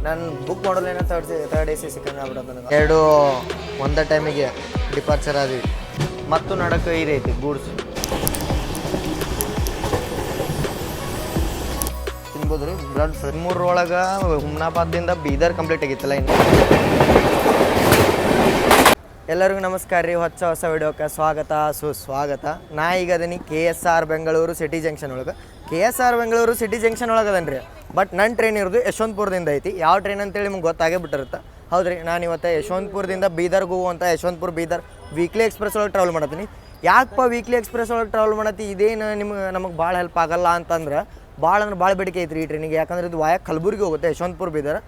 ನಾನು ಬುಕ್ ಮಾಡೋದೇನೋ third A C second ಆಗ್ಬಿಡೋದು ನನಗೆ ಎರಡು ಒಂದೇ ಟೈಮಿಗೆ ಡಿಪಾರ್ಚರ್ ಆದ್ವಿ ಮತ್ತು ನಡಕ್ಕೆ ಐತಿ ಗೂಡ್ಸ್ ತಿನ್ಬೋದು ರೀ ಬ್ಲಡ್ 13 ಹುಮ್ನಾಬಾದ್ದಿಂದ ಬೀದರ್ ಕಂಪ್ಲೀಟ್ ಆಗಿತ್ತಲ್ಲ ಇನ್ನು ಎಲ್ಲರಿಗೂ ನಮಸ್ಕಾರ ರೀ. ಹೊಸ ವಿಡಿಯೋಕ್ಕೆ ಸ್ವಾಗತ ಸುಸ್ವಾಗತ. ನಾ ಈಗ ಅದೀನಿ KSR ಬೆಂಗಳೂರು ಸಿಟಿ ಜಂಕ್ಷನ್ ಒಳಗೆ. KSR ಬೆಂಗಳೂರು ಸಿಟಿ ಜಂಕ್ಷನ್ ಒಳಗೆ ಅದನ್ರಿ. ಬಟ್ ನನ್ನ ಟ್ರೈನ್ ಇರೋದು ಯಶವಂತಪುರದಿಂದ ಐತಿ. ಯಾವ ಟ್ರೈನ್ ಅಂತೇಳಿ ನಿಮ್ಗೆ ಗೊತ್ತಾಗೇ ಬಿಟ್ಟಿರುತ್ತೆ. ಹೌದು ರೀ, ನಾನು ಇವತ್ತು ಯಶವಂತಪುರದಿಂದ ಬೀದರ್ಗೆ ಹೋಗುವಂಥ ಯಶವಂತಪುರ ಬೀದರ್ ವೀಕ್ಲಿ ಎಕ್ಸ್ಪ್ರೆಸ್ ಒಳಗೆ ಟ್ರಾವೆಲ್ ಮಾಡತ್ತೀನಿ. ಯಾಕಪ್ಪ ವೀಕ್ಲಿ ಎಕ್ಸ್ಪ್ರೆಸ್ ಒಳಗೆ ಟ್ರಾವೆಲ್ ಮಾಡತ್ತಿ, ಇದೇನು ನಮಗೆ ಭಾಳ ಹೆಲ್ಪ್ ಆಗಲ್ಲ ಅಂತಂದ್ರೆ ಭಾಳ ಬೇಡಿಕೆ ಐತ್ರಿ ಈ ಟ್ರೈನಿಗೆ. ಯಾಕಂದ್ರೆ ಇದು ವಾಯ ಕಲಬುರ್ಗಿ ಹೋಗುತ್ತೆ ಯಶವಂತಪುರ ಬೀದರ್.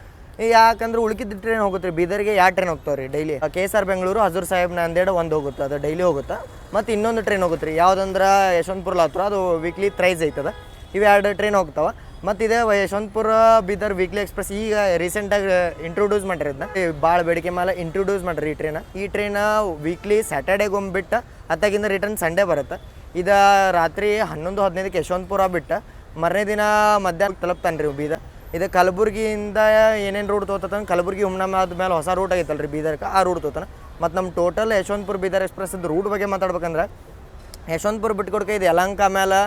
ಯಾಕಂದ್ರೆ ಉಳ್ಕಿದ್ದ ಟ್ರೈನ್ ಹೋಗುತ್ತೆ ರೀ ಬೀದರ್ಗೆ. ಎರಡು ಟ್ರೈನ್ ಹೋಗ್ತಾವೆ ರೀ ಡೈಲಿ. KSR ಬೆಂಗಳೂರು ಹಜೂರ್ ಸಾಹೇಬ್ ನಂದೇಡ್ ಒಂದು ಹೋಗುತ್ತೆ, ಅದು ಡೈಲಿ ಹೋಗುತ್ತೆ. ಮತ್ತು ಇನ್ನೊಂದು ಟ್ರೈನ್ ಹೋಗುತ್ತೆ ರೀ, ಯಾವುದಂದ್ರೆ ಯಶವಂತಪುರ ಹತ್ರ, ಅದು ವೀಕ್ಲಿ ಥ್ರೈಸ್ ಐತದ. ಇವು ಎರಡು ಟ್ರೈನ್ ಹೋಗ್ತಾವೆ. ಮತ್ತು ಇದೇ ಯಶವಂತಪುರ ಬೀದರ್ ವೀಕ್ಲಿ ಎಕ್ಸ್ಪ್ರೆಸ್ ಈಗ ರೀಸೆಂಟಾಗಿ ಇಂಟ್ರೊಡ್ಯೂಸ್ ಮಾಡಿರಿ. ಇದನ್ನ ಭಾಳ ಬೇಡಿಕೆ ಮೇಲೆ ಇಂಟ್ರೊಡ್ಯೂಸ್ ಮಾಡಿರಿ ಈ ಟ್ರೈನ್ ವೀಕ್ಲಿ ಸ್ಯಾಟರ್ಡೇಗೆ ಒಮ್ಬಿಟ್ಟು ಅತ್ತಾಗಿಂದ ರಿಟರ್ನ್ ಸಂಡೇ ಬರುತ್ತೆ. ಇದು ರಾತ್ರಿ 11:15ಕ್ಕೆ ಯಶವಂತಪುರ ಬಿಟ್ಟು ಮರನೇ ದಿನ ಮಧ್ಯಾಹ್ನ ತಲುಪ್ತಾನೆ ರೀ ಬೀದರ್. ಇದು ಕಲಬುರ್ಗಿಯಿಂದ ಏನೇನು ರೂಟ್ ತೊಗೊತಾನೆ, ಕಲಬುರ್ಗಿ ಹುಮ್ನಾಬಾದ್ ಮೇಲೆ ಹೊಸ ರೂಟ್ ಆಗೈತಲ್ಲ ರೀ ಬೀದರ್ಗೆ, ಆ ರೂಟ್ ತೊಗೊತಾನೆ. ಮತ್ತು ನಮ್ಮ ಟೋಟಲ್ ಯಶವಂತಪುರ ಬೀದರ್ ಎಕ್ಸ್ಪ್ರೆಸ್ದು ರೂಟ್ ಬಗ್ಗೆ ಮಾತಾಡ್ಬೇಕಂದ್ರೆ, ಯಶವಂತಪುರ ಬಿಟ್ಕೊಡ್ಕೆ ಇದು ಯಲಹಂಕ ಮೇಲೆ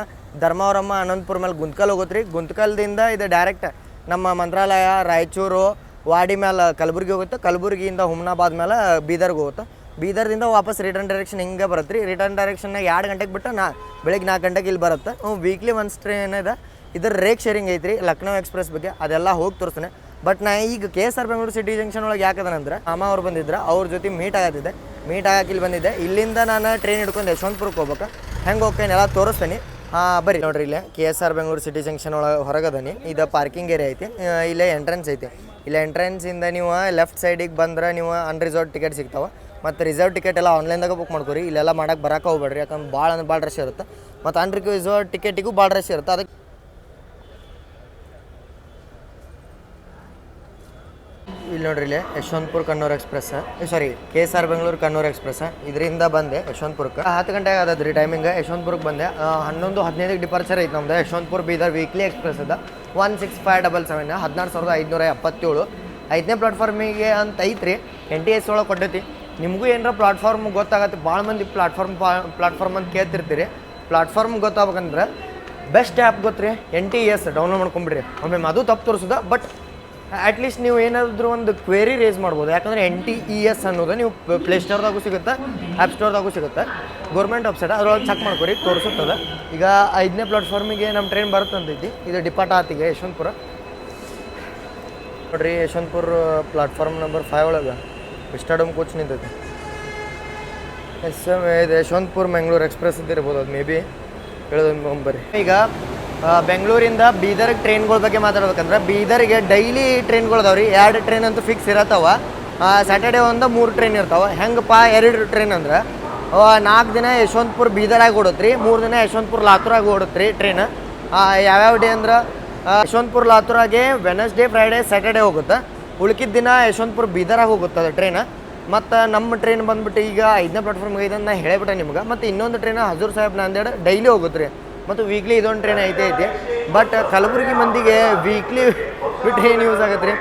ಧರ್ಮವರಮ್ಮ ಅನಂತಪುರ ಮೇಲೆ ಗುಂತ್ಕಲ್ ಹೋಗುತ್ತೆ ರೀ. ಗುಂತ್ಕಲ್ದಿಂದ ಇದು ಡೈರೆಕ್ಟ್ ನಮ್ಮ ಮಂತ್ರಾಲಯ ರಾಯಚೂರು ವಾಡಿ ಮೇಲೆ ಕಲಬುರ್ಗಿ ಹೋಗುತ್ತೆ. ಕಲಬುರ್ಗಿಯಿಂದ ಹುಮ್ನಾಬಾದ್ ಮೇಲೆ ಬೀದರ್ಗೆ ಹೋಗುತ್ತೆ. ಬೀದರ್ದಿಂದ ವಾಪಸ್ ರಿಟರ್ನ್ ಡೈರೆಕ್ಷನ್ ಹಿಂಗೆ ಬರುತ್ತೆ ರೀ. ರಿಟರ್ನ್ ಡೈರೆಕ್ಷನ್ನಾಗ 2 ಗಂಟೆಗೆ ಬಿಟ್ಟು ಬೆಳಗ್ಗೆ 4 ಗಂಟೆಗೆ ಇಲ್ಲಿ ಬರುತ್ತೆ. ವೀಕ್ಲಿ ಒನ್ಸ್ ಟ್ರೈನ್ ಇದೆ. ಇದರ ರೇಕ್ ಶೇರಿಂಗ್ ಐತ್ರಿ ಲಕ್ನೋ ಎಕ್ಸ್ಪ್ರೆಸ್ ಬಗ್ಗೆ, ಅದೆಲ್ಲ ಹೋಗಿ ತೋರಿಸ್ತಾನೆ. ಬಟ್ ನಾ ಈಗ KSR ಬೆಂಗಳೂರು ಸಿಟಿ ಜಂಕ್ಷನ್ ಒಳಗೆ ಯಾಕದನಂದ್ರೆ ಅಮ್ಮ ಅವ್ರು ಬಂದಿದ್ರು, ಅವ್ರ ಜೊತೆ ಮೀಟ್ ಆಗತ್ತಿದ್ದೆ. ಮೀಟ್ ಆಗಕ್ಕೆ ಇಲ್ಲಿ ಬಂದಿದ್ದೆ. ಇಲ್ಲಿಂದ ನಾನು ಟ್ರೈನ್ ಹಿಡ್ಕೊಂಡು ಯಶವಂತಪುರಕ್ಕೆ ಹೋಗ್ಬೇಕು. ಹೆಂಗೆ ಹೋಗ್ತೇನೆ ಎಲ್ಲ ತೋರಿಸ್ತೀನಿ. ಬರ್ರಿ ನೋಡ್ರಿ, ಇಲ್ಲೇ KSR ಬೆಂಗಳೂರು ಸಿಟಿ ಜಂಕ್ಷನ್ ಒಳಗೆ ಹೊರಗದನಿ. ಇದು ಪಾರ್ಕಿಂಗ್ ಏರಿಯಾ ಐತಿ. ಇಲ್ಲೇ ಎಂಟ್ರೆನ್ಸ್ ಐತಿ. ಇಲ್ಲೇ ಎಂಟ್ರೆನ್ಸಿಂದ ನೀವು ಲೆಫ್ಟ್ ಸೈಡಿಗೆ ಬಂದ್ರೆ ನೀವು ಅನ್ರಿಸರ್ವ್ ಟಿಕೆಟ್ ಸಿಗ್ತಾವೆ. ಮತ್ತು ರಿಸರ್ವ್ ಟಿಕೆಟ್ ಎಲ್ಲ ಆನ್ಲೈನ್ದಾಗ ಬುಕ್ ಮಾಡ್ಕೊರಿ. ಇಲ್ಲೆಲ್ಲ ಮಾಡಕ್ಕೆ ಬರೋಕೆ ಹೋಗ್ಬೇಡ್ರಿ, ಯಾಕಂದ್ರೆ ಭಾಳ ರಶ್ ಇರುತ್ತೆ. ಮತ್ತು ಅನ್ರಿಸರ್ವ್ ಟಿಕೆಟಿಗೂ ಭಾಳ ರಶ್ ಇರುತ್ತೆ. ಅದಕ್ಕೆ ಇಲ್ಲಿ ನೋಡ್ರಿ, ಇಲ್ಲೇ ಯಶವಂತಪುರ ಕಣ್ಣೂರು ಎಕ್ಸ್ಪ್ರೆಸ್, ಸಾರಿ KSR ಬೆಂಗಳೂರು ಕಣ್ಣೂರು ಎಕ್ಸ್ಪ್ರೆಸ್. ಇದರಿಂದ ಬಂದೆ ಯಶವಂತಪುರಕ್ಕೆ. 10 ಗಂಟೆಗೆ ಆದದ್ದು ರೀ ಟೈಮಿಂಗ್. ಯಶವಂತಪುರಕ್ಕೆ ಬಂದೆ. 11:15ಕ್ಕೆ ಡಿಪಾರ್ಚರ್ ಐತೆ ನಮ್ದು ಯಶವಂತಪುರ ಬೀದರ್ ವೀಕ್ಲಿ ಎಕ್ಸ್ಪ್ರೆಸ್ ಅದ. 16577 16,577. 5ನೇ ಪ್ಲಾಟ್ಫಾರ್ಮಿಗೆ ಅಂತ ಐತ್ರಿ. NTS ಒಳಗೆ ಕೊಟ್ಟೈತಿ. ನಿಮಗೂ ಏನಾರ ಪ್ಲಾಟ್ಫಾರ್ಮ್ ಗೊತ್ತಾಗತ್ತೆ. ಭಾಳ ಮಂದಿ ಪ್ಲಾಟ್ಫಾರ್ಮ್ ಅಂತ ಕೇಳ್ತಿರ್ತೀರಿ. ಪ್ಲಾಟ್ಫಾರ್ಮ್ ಗೊತ್ತಾಗ್ಬೇಕಂದ್ರೆ ಬೆಸ್ಟ್ ಆ್ಯಪ್ ಗೊತ್ತ್ರಿ, NTS ಡೌನ್ಲೋಡ್ ಮಾಡ್ಕೊಂಬಿಡ್ರಿ. ಒಮ್ಮೆ ಅದು ತಪ್ಪು ತೋರಿಸೋದು. ಬಟ್ ಅಟ್ಲೀಸ್ಟ್ ನೀವು ಏನಾದರೂ ಒಂದು ಕ್ವೇರಿ ರೇಸ್ ಮಾಡ್ಬೋದು. ಯಾಕಂದರೆ NTES ಅನ್ನೋದು ನೀವು ಪ್ಲೇಸ್ಟೋರ್ದಾಗೂ ಸಿಗುತ್ತೆ, ಆ್ಯಪ್ ಸ್ಟೋರ್ದಾಗೂ ಸಿಗುತ್ತೆ. ಗೌರ್ಮೆಂಟ್ ವೆಬ್ಸೈಟ್ ಅದ್ರೊಳಗೆ ಚೆಕ್ ಮಾಡ್ಕೊರಿ, ತೋರಿಸುತ್ತದೆ. ಈಗ 5ನೇ ಪ್ಲಾಟ್ಫಾರ್ಮಿಗೆ ನಮ್ಮ ಟ್ರೈನ್ ಬರುತ್ತಂತೈತಿ. ಇದು ಡಿಪಾರ್ಟ್ ಆತಿಗೆ ಯಶವಂತಪುರ ನೋಡ್ರಿ. ಯಶವಂತಪುರ ಪ್ಲಾಟ್ಫಾರ್ಮ್ ನಂಬರ್ 5 ಒಳಗೆ ವಿಸ್ಟಾಡೋಮ್ ಕೋಚ್ ನಿಂತೈತಿ. ಇದು ಯಶವಂತಪುರ ಬೆಂಗಳೂರು ಎಕ್ಸ್ಪ್ರೆಸ್ ಇದ್ದಿರ್ಬೋದು, ಅದು ಮೇ ಬಿ ಹೇಳೋದು ಬರ್ರಿ. ಈಗ ಬೆಂಗಳೂರಿಂದ ಬೀದರ್ಗೆ ಟ್ರೈನ್ಗಳ ಬಗ್ಗೆ ಮಾತಾಡ್ಬೇಕಂದ್ರೆ, ಬೀದರ್ಗೆ ಡೈಲಿ ಟ್ರೈನ್ಗಳು ಅದಾವೆ ರೀ. 2 ಟ್ರೈನ್ ಅಂತೂ ಫಿಕ್ಸ್ ಇರತ್ತವ. ಸ್ಯಾಟರ್ಡೇ 3 ಟ್ರೈನ್ ಇರ್ತಾವೆ. ಹೆಂಗಪ್ಪ 2 ಟ್ರೈನ್ ಅಂದ್ರೆ 4 ದಿನ ಯಶವಂತಪುರ ಬೀದರಾಗಿ ಓಡುತ್ತೆ ರೀ, 3 ದಿನ ಯಶವಂತಪುರ ಲಾತೂರಾಗಿ ಓಡುತ್ತೆ ರೀ ಟ್ರೈನ್. ಯಾವ್ಯಾವ ಡೇ ಅಂದ್ರೆ ಯಶವಂತಪುರ ಲಾತೂರಾಗೆ ವೆನಸ್ಡೇ ಫ್ರೈಡೇ ಸ್ಯಾಟರ್ಡೇ ಹೋಗುತ್ತೆ. ಉಳ್ಕಿದ ದಿನ ಯಶವಂತಪುರ ಬೀದರಾಗಿ ಹೋಗುತ್ತೆ ಅದು ಟ್ರೈನ್. ಮತ್ತು ನಮ್ಮ ಟ್ರೈನ್ ಬಂದ್ಬಿಟ್ಟು ಈಗ 5ನೇ ಪ್ಲಾಟ್ಫಾರ್ಮ್ಗೆ ಐತೆ ಅಂತ ಹೇಳಿಬಿಟ್ಟೆ ನಿಮ್ಗೆ. ಮತ್ತು ಇನ್ನೊಂದು ಟ್ರೈನ್ ಹಜೂರ್ ಸಾಹೇಬ್ ನಂದೇಡ್ ಡೈಲಿ ಹೋಗುತ್ತೆ ರೀ. ಮತ್ತು ವೀಕ್ಲಿ ಇದೊಂದು ಟ್ರೈನ್ ಐತೆ. ಬಟ್ ಕಲಬುರ್ಗಿ ಮಂದಿಗೆ ವೀಕ್ಲಿ ಟ್ರೈನ್ ಯೂಸ್ ಆಗತ್ತೆ ರೀ.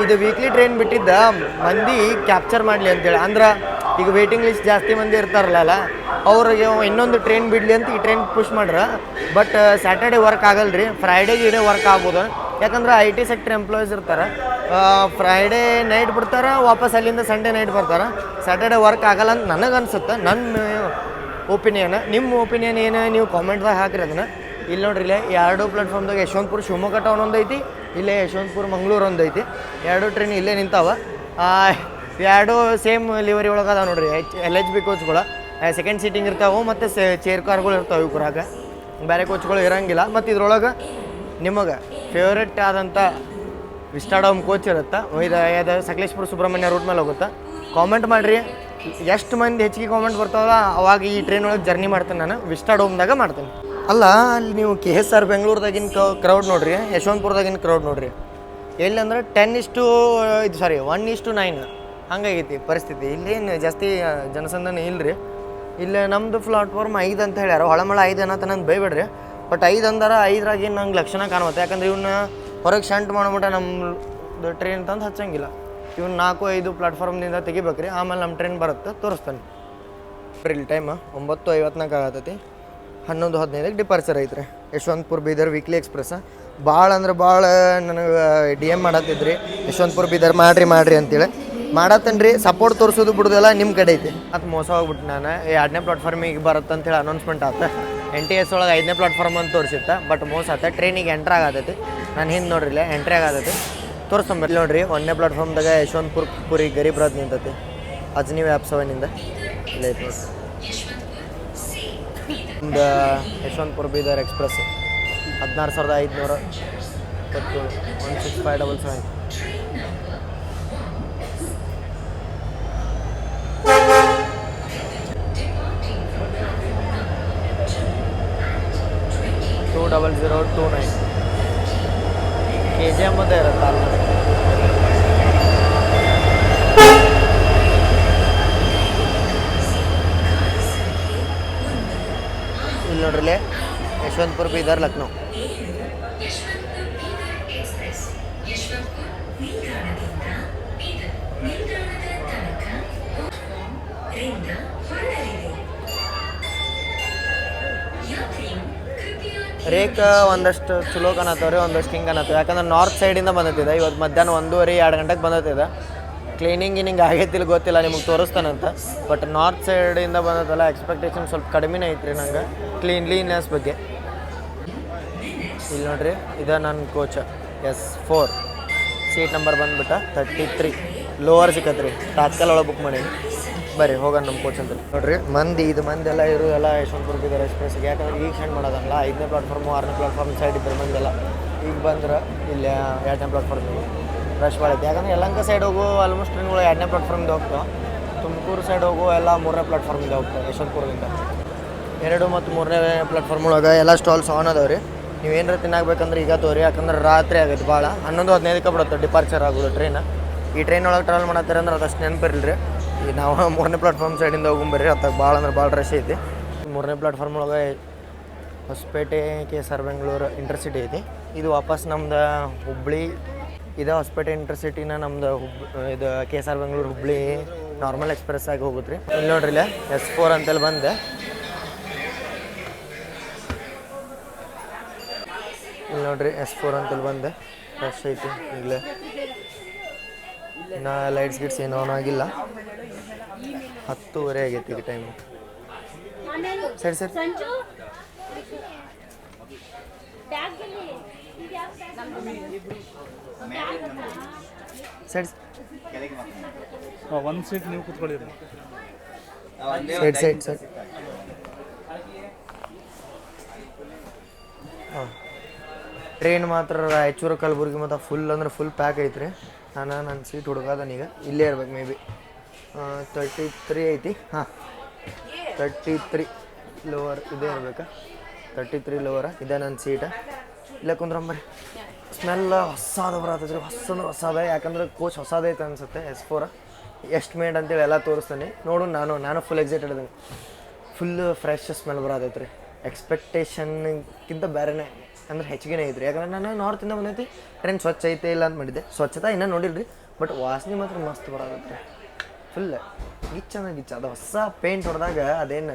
ಇದು ವೀಕ್ಲಿ ಟ್ರೈನ್ ಬಿಟ್ಟಿದ್ದ ಮಂದಿ ಕ್ಯಾಪ್ಚರ್ ಮಾಡಲಿ ಅಂತೇಳಿ. ಅಂದ್ರೆ ಈಗ ವೇಟಿಂಗ್ ಲಿಸ್ಟ್ ಜಾಸ್ತಿ ಮಂದಿ ಇರ್ತಾರಲ್ಲ, ಅವ್ರಿಗೆ ಇನ್ನೊಂದು ಟ್ರೈನ್ ಬಿಡಲಿ ಅಂತ ಈ ಟ್ರೈನ್ ಪುಷ್ ಮಾಡ್ರೆ. ಬಟ್ ಸ್ಯಾಟರ್ಡೇ ವರ್ಕ್ ಆಗಲ್ಲ ರೀ, ಫ್ರೈಡೇಗೆ ವರ್ಕ್ ಆಗ್ಬೋದು. ಯಾಕಂದ್ರೆ IT ಸೆಕ್ಟರ್ ಎಂಪ್ಲಾಯೀಸ್ ಇರ್ತಾರೆ. ಫ್ರೈಡೇ ನೈಟ್ ಬಿಡ್ತಾರೆ, ವಾಪಸ್ ಅಲ್ಲಿಂದ ಸಂಡೇ ನೈಟ್ ಬರ್ತಾರೆ. ಸ್ಯಾಟರ್ಡೇ ವರ್ಕ್ ಆಗಲ್ಲ ಅಂತ ನನಗೆ ಅನ್ಸುತ್ತೆ, ನನ್ನ ಒಪಿನಿಯನ್. ನಿಮ್ಮ ಒಪಿನಿಯನ್ ಏನು ನೀವು ಕಾಮೆಂಟ್ದಾಗ ಹಾಕಿರಿ ಅದನ್ನು. ಇಲ್ಲಿ ನೋಡ್ರಿ, ಇಲ್ಲೇ 2 ಪ್ಲಾಟ್ಫಾರ್ಮ್ದಾಗ ಯಶವಂತಪುರ ಶಿವಮೊಗ್ಗ ಟೌನ್ ಒಂದು ಐತಿ, ಇಲ್ಲೇ ಯಶವಂತಪುರ ಮಂಗಳೂರು ಒಂದು ಐತಿ. 2 ಟ್ರೈನ್ ಇಲ್ಲೇ ನಿಂತಾವ. 2 ಸೇಮ್ ಲಿವರಿ ಒಳಗೆ ಅದಾವೆ ನೋಡ್ರಿ. LHB ಕೋಚ್ಗಳು ಸೆಕೆಂಡ್ ಸೀಟಿಂಗ್ ಇರ್ತಾವೆ. ಮತ್ತು ಚೇರ್ ಕಾರ್ಗಳು ಇರ್ತಾವೆ. ಇವ್ರಾಗ ಬೇರೆ ಕೋಚ್ಗಳು ಇರೋಂಗಿಲ್ಲ. ಮತ್ತು ಇದ್ರೊಳಗೆ ನಿಮಗೆ ಫೇವ್ರೆಟ್ ಆದಂಥ ವಿಸ್ಟಾಡೋಮ್ ಕೋಚ್ ಇರುತ್ತೆ. ಇದು ಸಕಲೇಶ್ಪುರ ಸುಬ್ರಹ್ಮಣ್ಯ ರೂಟ್ ಮೇಲೆ ಹೋಗುತ್ತೆ. ಕಾಮೆಂಟ್ ಮಾಡಿರಿ, ಎಷ್ಟು ಮಂದಿ ಹೆಚ್ಚಿಗೆ ಕಾಮೆಂಟ್ ಬರ್ತಾವಲ್ಲ ಅವಾಗ ಈ ಟ್ರೈನ್ ಒಳಗೆ ಜರ್ನಿ ಮಾಡ್ತೇನೆ ನಾನು. ವಿಸ್ಟಾಡೋಮ್ದಾಗ ಮಾಡ್ತೇನೆ. ಅಲ್ಲ, ಅಲ್ಲಿ ನೀವು KSR ಬೆಂಗಳೂರದಾಗಿನ ಕ್ರೌಡ್ ನೋಡ್ರಿ, ಯಶವಂತಪುರದಾಗಿನ ಕ್ರೌಡ್ ನೋಡ್ರಿ. ಎಲ್ಲಿ ಅಂದ್ರೆ 1:9 ಹಂಗಾಗೈತಿ ಪರಿಸ್ಥಿತಿ. ಇಲ್ಲೇನು ಜಾಸ್ತಿ ಜನಸಂದಣಿ ಇಲ್ಲರಿ. ಇಲ್ಲೇ ನಮ್ಮದು ಪ್ಲಾಟ್ಫಾರ್ಮ್ 5 ಅಂತ ಹೇಳ್ಯಾರ. ಹೊಳಮಳ 5 ಅನ್ನತ್ತ ನಂದು ಬೈಬೇಡ್ರಿ. ಬಟ್ 5 ಅಂದ್ರೆ 5ರಾಗೇನು ನಂಗೆ ಲಕ್ಷಣ ಕಾಣುತ್ತೆ. ಯಾಕಂದ್ರೆ ಇವನ್ನ ಹೊರಗೆ ಶಂಟ್ ಮಾಡ್ಬಿಟ್ಟ ನಮ್ಮ ಟ್ರೈನ್ ತಂದು ಹಚ್ಚಂಗಿಲ್ಲ. ಇವ್ನು 4-5 ಪ್ಲಾಟ್ಫಾರ್ಮ್ನಿಂದ ತೆಗಿಬೇಕ್ರಿ. ಆಮೇಲೆ ನಮ್ಮ ಟ್ರೈನ್ ಬರುತ್ತೆ, ತೋರಿಸ್ತಾನೆ. ಇಲ್ಲಿ ಟೈಮ್ 9:54 ಆಗತೈತಿ. 11:15ಕ್ಕೆ ಡಿಪಾರ್ಚರ್ ಐತ್ರಿ ಯಶವಂತಪುರ ಬೀದರ್ ವೀಕ್ಲಿ ಎಕ್ಸ್ಪ್ರೆಸ್. ಭಾಳ ಅಂದ್ರೆ ಭಾಳ ನನಗೆ DM ಮಾಡತ್ತಿದ್ರಿ, ಯಶವಂತಪುರ ಬೀದರ್ ಮಾಡಿರಿ ಅಂತೇಳಿ ಮಾಡತ್ತನ್ರಿ. ಸಪೋರ್ಟ್ ತೋರಿಸೋದು ಬಿಡೋದೆಲ್ಲ ನಿಮ್ಮ ಕಡೆ ಐತಿ. ಮತ್ತು ಮೋಸ ಹೋಗ್ಬಿಟ್ಟು ನಾನು 2ನೇ ಪ್ಲಾಟ್ಫಾರ್ಮಿಗೆ ಬರುತ್ತೆ ಅಂತೇಳಿ ಅನೌನ್ಸ್ಮೆಂಟ್ ಆತ. NTS ಒಳಗೆ 5ನೇ ಪ್ಲಾಟ್ಫಾರ್ಮ್ ಅಂತ ತೋರಿಸಿತ್ತ, ಬಟ್ ಮೋಸ ಆತ. ಟ್ರೈನಿಗೆ ಎಂಟ್ರ್ ಆಗತೈತಿ. ನಾನು ಹಿಂದೆ ನೋಡ್ರಿಲ್ಲ ಎಂಟ್ರಿ ಆಗತೈತಿ, ತೋರಿಸ್ಕೊಂಬರ್ಲಿ ನೋಡ್ರಿ. 1ನೇ ಪ್ಲಾಟ್ಫಾರ್ಮ್ದಾಗ ಯಶವಂತಪುರ ಗರೀಬ್ ರಥ್ ನಿಂತೈತಿ. ಅಜ್ನಿ ವ್ಯಾಪ್ 7 ಇಲ್ಲೇ ಐತಿ ನೋಡ್ರಿ. ಒಂದು ಯಶವಂತಪುರ ಬೀದರ್ ಎಕ್ಸ್ಪ್ರೆಸ್ 16,500 16577. $20029 KGM ಮತ್ತೆ ಇರುತ್ತೆ ಆಲ್ಮೋಸ್ಟ್. ಇಲ್ಲಿ ನೋಡ್ರಿ ಯಶವಂತಪುರ ಬೀದರ್ ಲಕ್ನೋ. ರೇಕ್ ಒಂದಷ್ಟು ಚಲೋ ಕಾಣತ್ತವ್ರಿ, ಒಂದಷ್ಟು ಹಿಂಗೆ ಅನ್ನತ್ತವೆ. ಯಾಕಂದ್ರೆ ನಾರ್ತ್ ಸೈಡಿಂದ ಬಂದತ್ತಿದೆ. ಇವತ್ತು ಮಧ್ಯಾಹ್ನ 1:30-2 ಗಂಟೆಗೆ ಬಂದತ್ತಿದೆ. ಕ್ಲೀನಿಂಗ್ ಆಗೈತಿಲ್ಲ ಗೊತ್ತಿಲ್ಲ, ನಿಮಗೆ ತೋರಿಸ್ತಾನಂತ. ಬಟ್ ನಾರ್ತ್ ಸೈಡಿಂದ ಬಂದತ್ತಲ್ಲ, ಎಕ್ಸ್ಪೆಕ್ಟೇಷನ್ ಸ್ವಲ್ಪ ಕಡಿಮೆನೇ ಐತ್ರಿ ನಂಗೆ ಕ್ಲೀನ್ಲಿನೆಸ್ ಬಗ್ಗೆ. ಇಲ್ಲಿ ನೋಡ್ರಿ, ಇದು ನನ್ನ ಕೋಚ S4. ಸೀಟ್ ನಂಬರ್ ಬಂದುಬಿಟ್ಟು 33. ಲೋವರ್ ಸಿಕ್ಕತ್ರಿ, ತಾತ್ಕಾಲ ಒಳಗೆ ಬುಕ್ ಮಾಡೀನಿ. ಬರ್ರಿ ಹೋಗೋಣ ನಮ್ಮ ಕೋಚ್ ಅಂತ ನೋಡ್ರಿ. ಮಂದಿ ಎಲ್ಲ ಇರೋದೆಲ್ಲ ಯಶವಂತಪುರ ಬೀದರ್ ಎಕ್ಸ್ಪ್ರೆಸ್ಗೆ. ಯಾಕಂದ್ರೆ ಈಗ ಸೆಂಡ್ ಮಾಡೋದಲ್ಲ, 5ನೇ ಪ್ಲಾಟ್ಫಾರ್ಮು 6ನೇ ಪ್ಲಾಟ್ಫಾರ್ಮ್ ಸೈಡ್ ಇದ್ದರೆ ಮಂದೆಲ್ಲ. ಈಗ ಬಂದ್ರೆ ಇಲ್ಲಿ 2ನೇ ಪ್ಲಾಟ್ಫಾರ್ಮಿಗೆ ರಶ್ ಮಾಡೈತೆ. ಯಾಕಂದ್ರೆ ಯಲಹಂಕ ಸೈಡ್ ಹೋಗೋ ಆಲ್ಮೋಸ್ಟ್ ಟ್ರೈನ್ಗಳು 2ನೇ ಪ್ಲಾಟ್ಫಾರ್ಮಿಂದ ಹೋಗ್ತಾವೆ. ತುಮಕೂರು ಸೈಡ್ ಹೋಗೋ ಎಲ್ಲ 3ನೇ ಪ್ಲಾಟ್ಫಾರ್ಮಿಂದ ಹೋಗ್ತಾವೆ. ಯಶವಂತಪುರದಿಂದ 2 ಮತ್ತು 3ನೇ ಪ್ಲಾಟ್ಫಾರ್ಮ್ ಒಳಗೆ ಎಲ್ಲ ಸ್ಟಾಲ್ಸ್ ಆನ್ ಅದಾವೆ ರೀ. ನೀವೇನಾರ ತಿನ್ನಾಗಬೇಕಂದ್ರೆ ಈಗ ತೋರಿ. ಯಾಕಂದ್ರೆ ರಾತ್ರಿ ಆಗೈತೆ ಭಾಳ. 11:15ಕ್ಕೆ ಬಿಡುತ್ತೆ ಡಿಪಾರ್ಚರ್ ಆಗೋದು ಟ್ರೈನ್. ಈ ಟ್ರೈನ್ ಒಳಗೆ ಟ್ರಾವೆಲ್ ಮಾಡತ್ತಾರೆ ಅಂದ್ರೆ ಅದಷ್ಟು ನೆನಪಿರಲಿ ರೀ. ಈಗ ನಾವು 3ನೇ ಪ್ಲಾಟ್ಫಾರ್ಮ್ ಸೈಡಿಂದ ಹೋಗ್ಬರ್ರಿ. ಅತ್ತಾಗ ಭಾಳ ಅಂದ್ರೆ ಭಾಳ ರಶ್ ಐತಿ. 3ನೇ ಪ್ಲಾಟ್ಫಾರ್ಮ್ ಒಳಗೆ ಹೊಸಪೇಟೆ KSR ಬೆಂಗಳೂರು ಇಂಟರ್ಸಿಟಿ ಐತಿ. ಇದು ವಾಪಸ್ ನಮ್ದು ಹುಬ್ಬಳ್ಳಿ ಇದು ಹೊಸಪೇಟೆ ಇಂಟರ್ಸಿಟಿನ ನಮ್ದು ಇದು KSR Bengaluru Hubballi normal express ಆಗಿ ಹೋಗುತ್ತೆ ರೀ. ಇಲ್ಲಿ ನೋಡ್ರಿ ಇಲ್ಲೇ S4 ಅಂತೇಳಿ ಬಂದೆ. ಇಲ್ಲಿ ನೋಡ್ರಿ S4 ಅಂತೇಳಿ ಬಂದೆ. ರಶ್ ಐತಿ ಈಗಲೇ. ಇನ್ನು ಲೈಟ್ಸ್ ಗಿಟ್ಸ್ ಏನೋ ಆನ್ ಆಗಿಲ್ಲ. 10:30 ಆಗೈತಿ ಈಗ ಟೈಮು. ಸರಿ ಸರಿ ಸರಿ ಒಂದು ಸೀಟ್ ನೀವು ಕೂತ್ಕೊಳ್ಳಿ. ಸೈಡ್ ಹಾಂ. ಟ್ರೈನ್ ಮಾತ್ರ ರಾಯಚೂರು ಕಲಬುರ್ಗಿ ಮತ್ತು ಫುಲ್ ಅಂದ್ರೆ ಫುಲ್ ಪ್ಯಾಕ್ ಐತ್ರಿ. ನನ್ನ ಸೀಟ್ ಹುಡುಗಾದನೀಗ ಇಲ್ಲೇ ಇರ್ಬೇಕು. ಮೇ ಬಿ 33 ಐತಿ. ಹಾಂ 33 ಲೋವರ್ ಇದೇ ಇರ್ಬೇಕಾ? 33 ಲೋವರ ಇದೇ ನನ್ನ ಸೀಟ. ಇಲ್ಲೇ ಕುಂದ್ರಂಬರಿ. ಸ್ಮೆಲ್ ಹೊಸಾದ ಬರತ್ತದ್ರಿ, ಹೊಸದ. ಯಾಕಂದ್ರೆ ಕೋಚ್ ಹೊಸದೈತೆ ಅನ್ಸುತ್ತೆ S4. ಎಷ್ಟು ಮೇಡ್ ಅಂತೇಳಿ ಎಲ್ಲ ತೋರಿಸ್ತಾನೆ ನೋಡು. ನಾನು ಫುಲ್ ಎಕ್ಸೈಟೆಡ್ ಇದ್ದೀನಿ. ಫುಲ್ ಫ್ರೆಶ್ ಸ್ಮೆಲ್ ಬರತೈತೆ ರೀ. ಎಕ್ಸ್ಪೆಕ್ಟೇಷನ್ಗಿಂತ ಬೇರೆನೇ ಅಂದ್ರೆ ಹೆಚ್ಚಿಗೆ ಐತ್ರಿ. ಯಾಕಂದ್ರೆ ನಾನು ನಾರ್ತಿಂದ ಬಂದೈತಿ. ಟ್ರೈನ್ ಸ್ವಚ್ಛ ಐತೆ ಇಲ್ಲ ಅಂತ ಮಾಡಿದ್ದೆ. ಸ್ವಚ್ಛತೆ ಇನ್ನೂ ನೋಡಿಲ್ರಿ, ಬಟ್ ವಾಸನೆ ಮಾತ್ರ ಮಸ್ತ್ ಬರತ್ತೆ. ಫುಲ್ ಗಿಚ್ಚ ಅದು ಹೊಸ ಪೇಂಟ್ ಹೊಡೆದಾಗ ಅದೇನು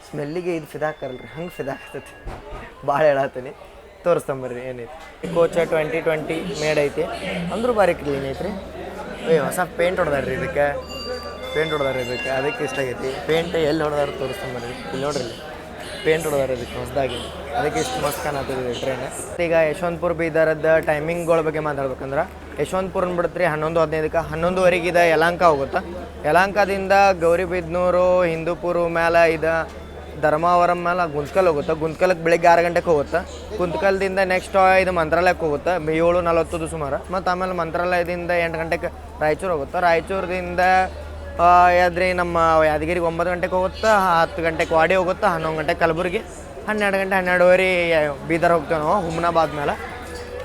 ಸ್ಮೆಲ್ಲಿಗೆ ಇದು ಫಿದಾಕರಲ್ರಿ, ಹಂಗೆ ಫಿದಾಕತೈತಿ. ಭಾಳ ಹೇಳತ್ತೀನಿ, ತೋರಿಸ್ತಂಬರ್ರಿ ಏನೈತಿ. ಕೋಚ 2020 ಮೇಡ್ ಐತಿ. ಅಂದ್ರೂ ಭಾರಿ ಕ್ಲೀನ್ ಐತ್ರಿ. ಹೊಸ ಪೇಂಟ್ ಹೊಡೆದಾರ್ರಿ ಇದಕ್ಕೆ. ಅದಕ್ಕೆ ಇಷ್ಟ ಆಗೈತಿ. ಪೇಂಟ್ ಎಲ್ಲಿ ಹೊಡೆದಾರ ತೋರಿಸ್ತಂಬರ್ರಿ. ಇಲ್ಲಿ ನೋಡ್ರಿ, ಪೇಂಟ್ ಹೊಡೆದಾರ ಇದಕ್ಕೆ ಹೊಸದಾಗಿ. ಅದಕ್ಕೆ ಇಷ್ಟು ಮಸ್ತ್ ಕಾಣತ್ತಿದೆ ಟ್ರೈನ್. ಈಗ ಯಶವಂತಪುರ ಬೀದರದ್ದು ಟೈಮಿಂಗ್ಗಳ ಬಗ್ಗೆ ಮಾತಾಡ್ಬೇಕಂದ್ರೆ, ಯಶವಂತಪುರನ ಬಿಡುತ್ತೆ 11:15ಕ್ಕೆ. 11:15 ಯಲಹಂಕ ಹೋಗುತ್ತೆ. ಯಲಹಂಕದಿಂದ ಗೌರಿಬಿದನೂರು, ಹಿಂದೂಪುರ ಮೇಲೆ ಇದು ಧರ್ಮಾವರಂ ಮೇಲೆ ಗುಂತ್ಕಲ್ ಹೋಗುತ್ತೆ. ಗುಂತ್ಕಲ್ಗೆ ಬೆಳಿಗ್ಗೆ 6 ಗಂಟೆಗೆ ಹೋಗುತ್ತೆ. ಗುಂತ್ಕಲ್ದಿಂದ ನೆಕ್ಸ್ಟ್ ಇದು ಮಂತ್ರಾಲಯಕ್ಕೆ ಹೋಗುತ್ತೆ 7:40 ಸುಮಾರು. ಮತ್ತು ಆಮೇಲೆ ಮಂತ್ರಾಲಯದಿಂದ 8 ಗಂಟೆಗೆ ರಾಯಚೂರು ಹೋಗುತ್ತೆ. ರಾಯಚೂರದಿಂದ ಯಾದ್ರಿ ನಮ್ಮ ಯಾದಗಿರಿಗೆ 9 ಗಂಟೆಗೆ ಹೋಗುತ್ತೆ. 10 ಗಂಟೆಗೆ ವಾಡಿ ಹೋಗುತ್ತೆ. 11 ಗಂಟೆಗೆ ಕಲಬುರಗಿ. 12 ಗಂಟೆ 12:30 ಬೀದರ್ ಹೋಗ್ತೇವೆ ನಾವು ಹುಮ್ನಾಬಾದ್ ಮೇಲೆ.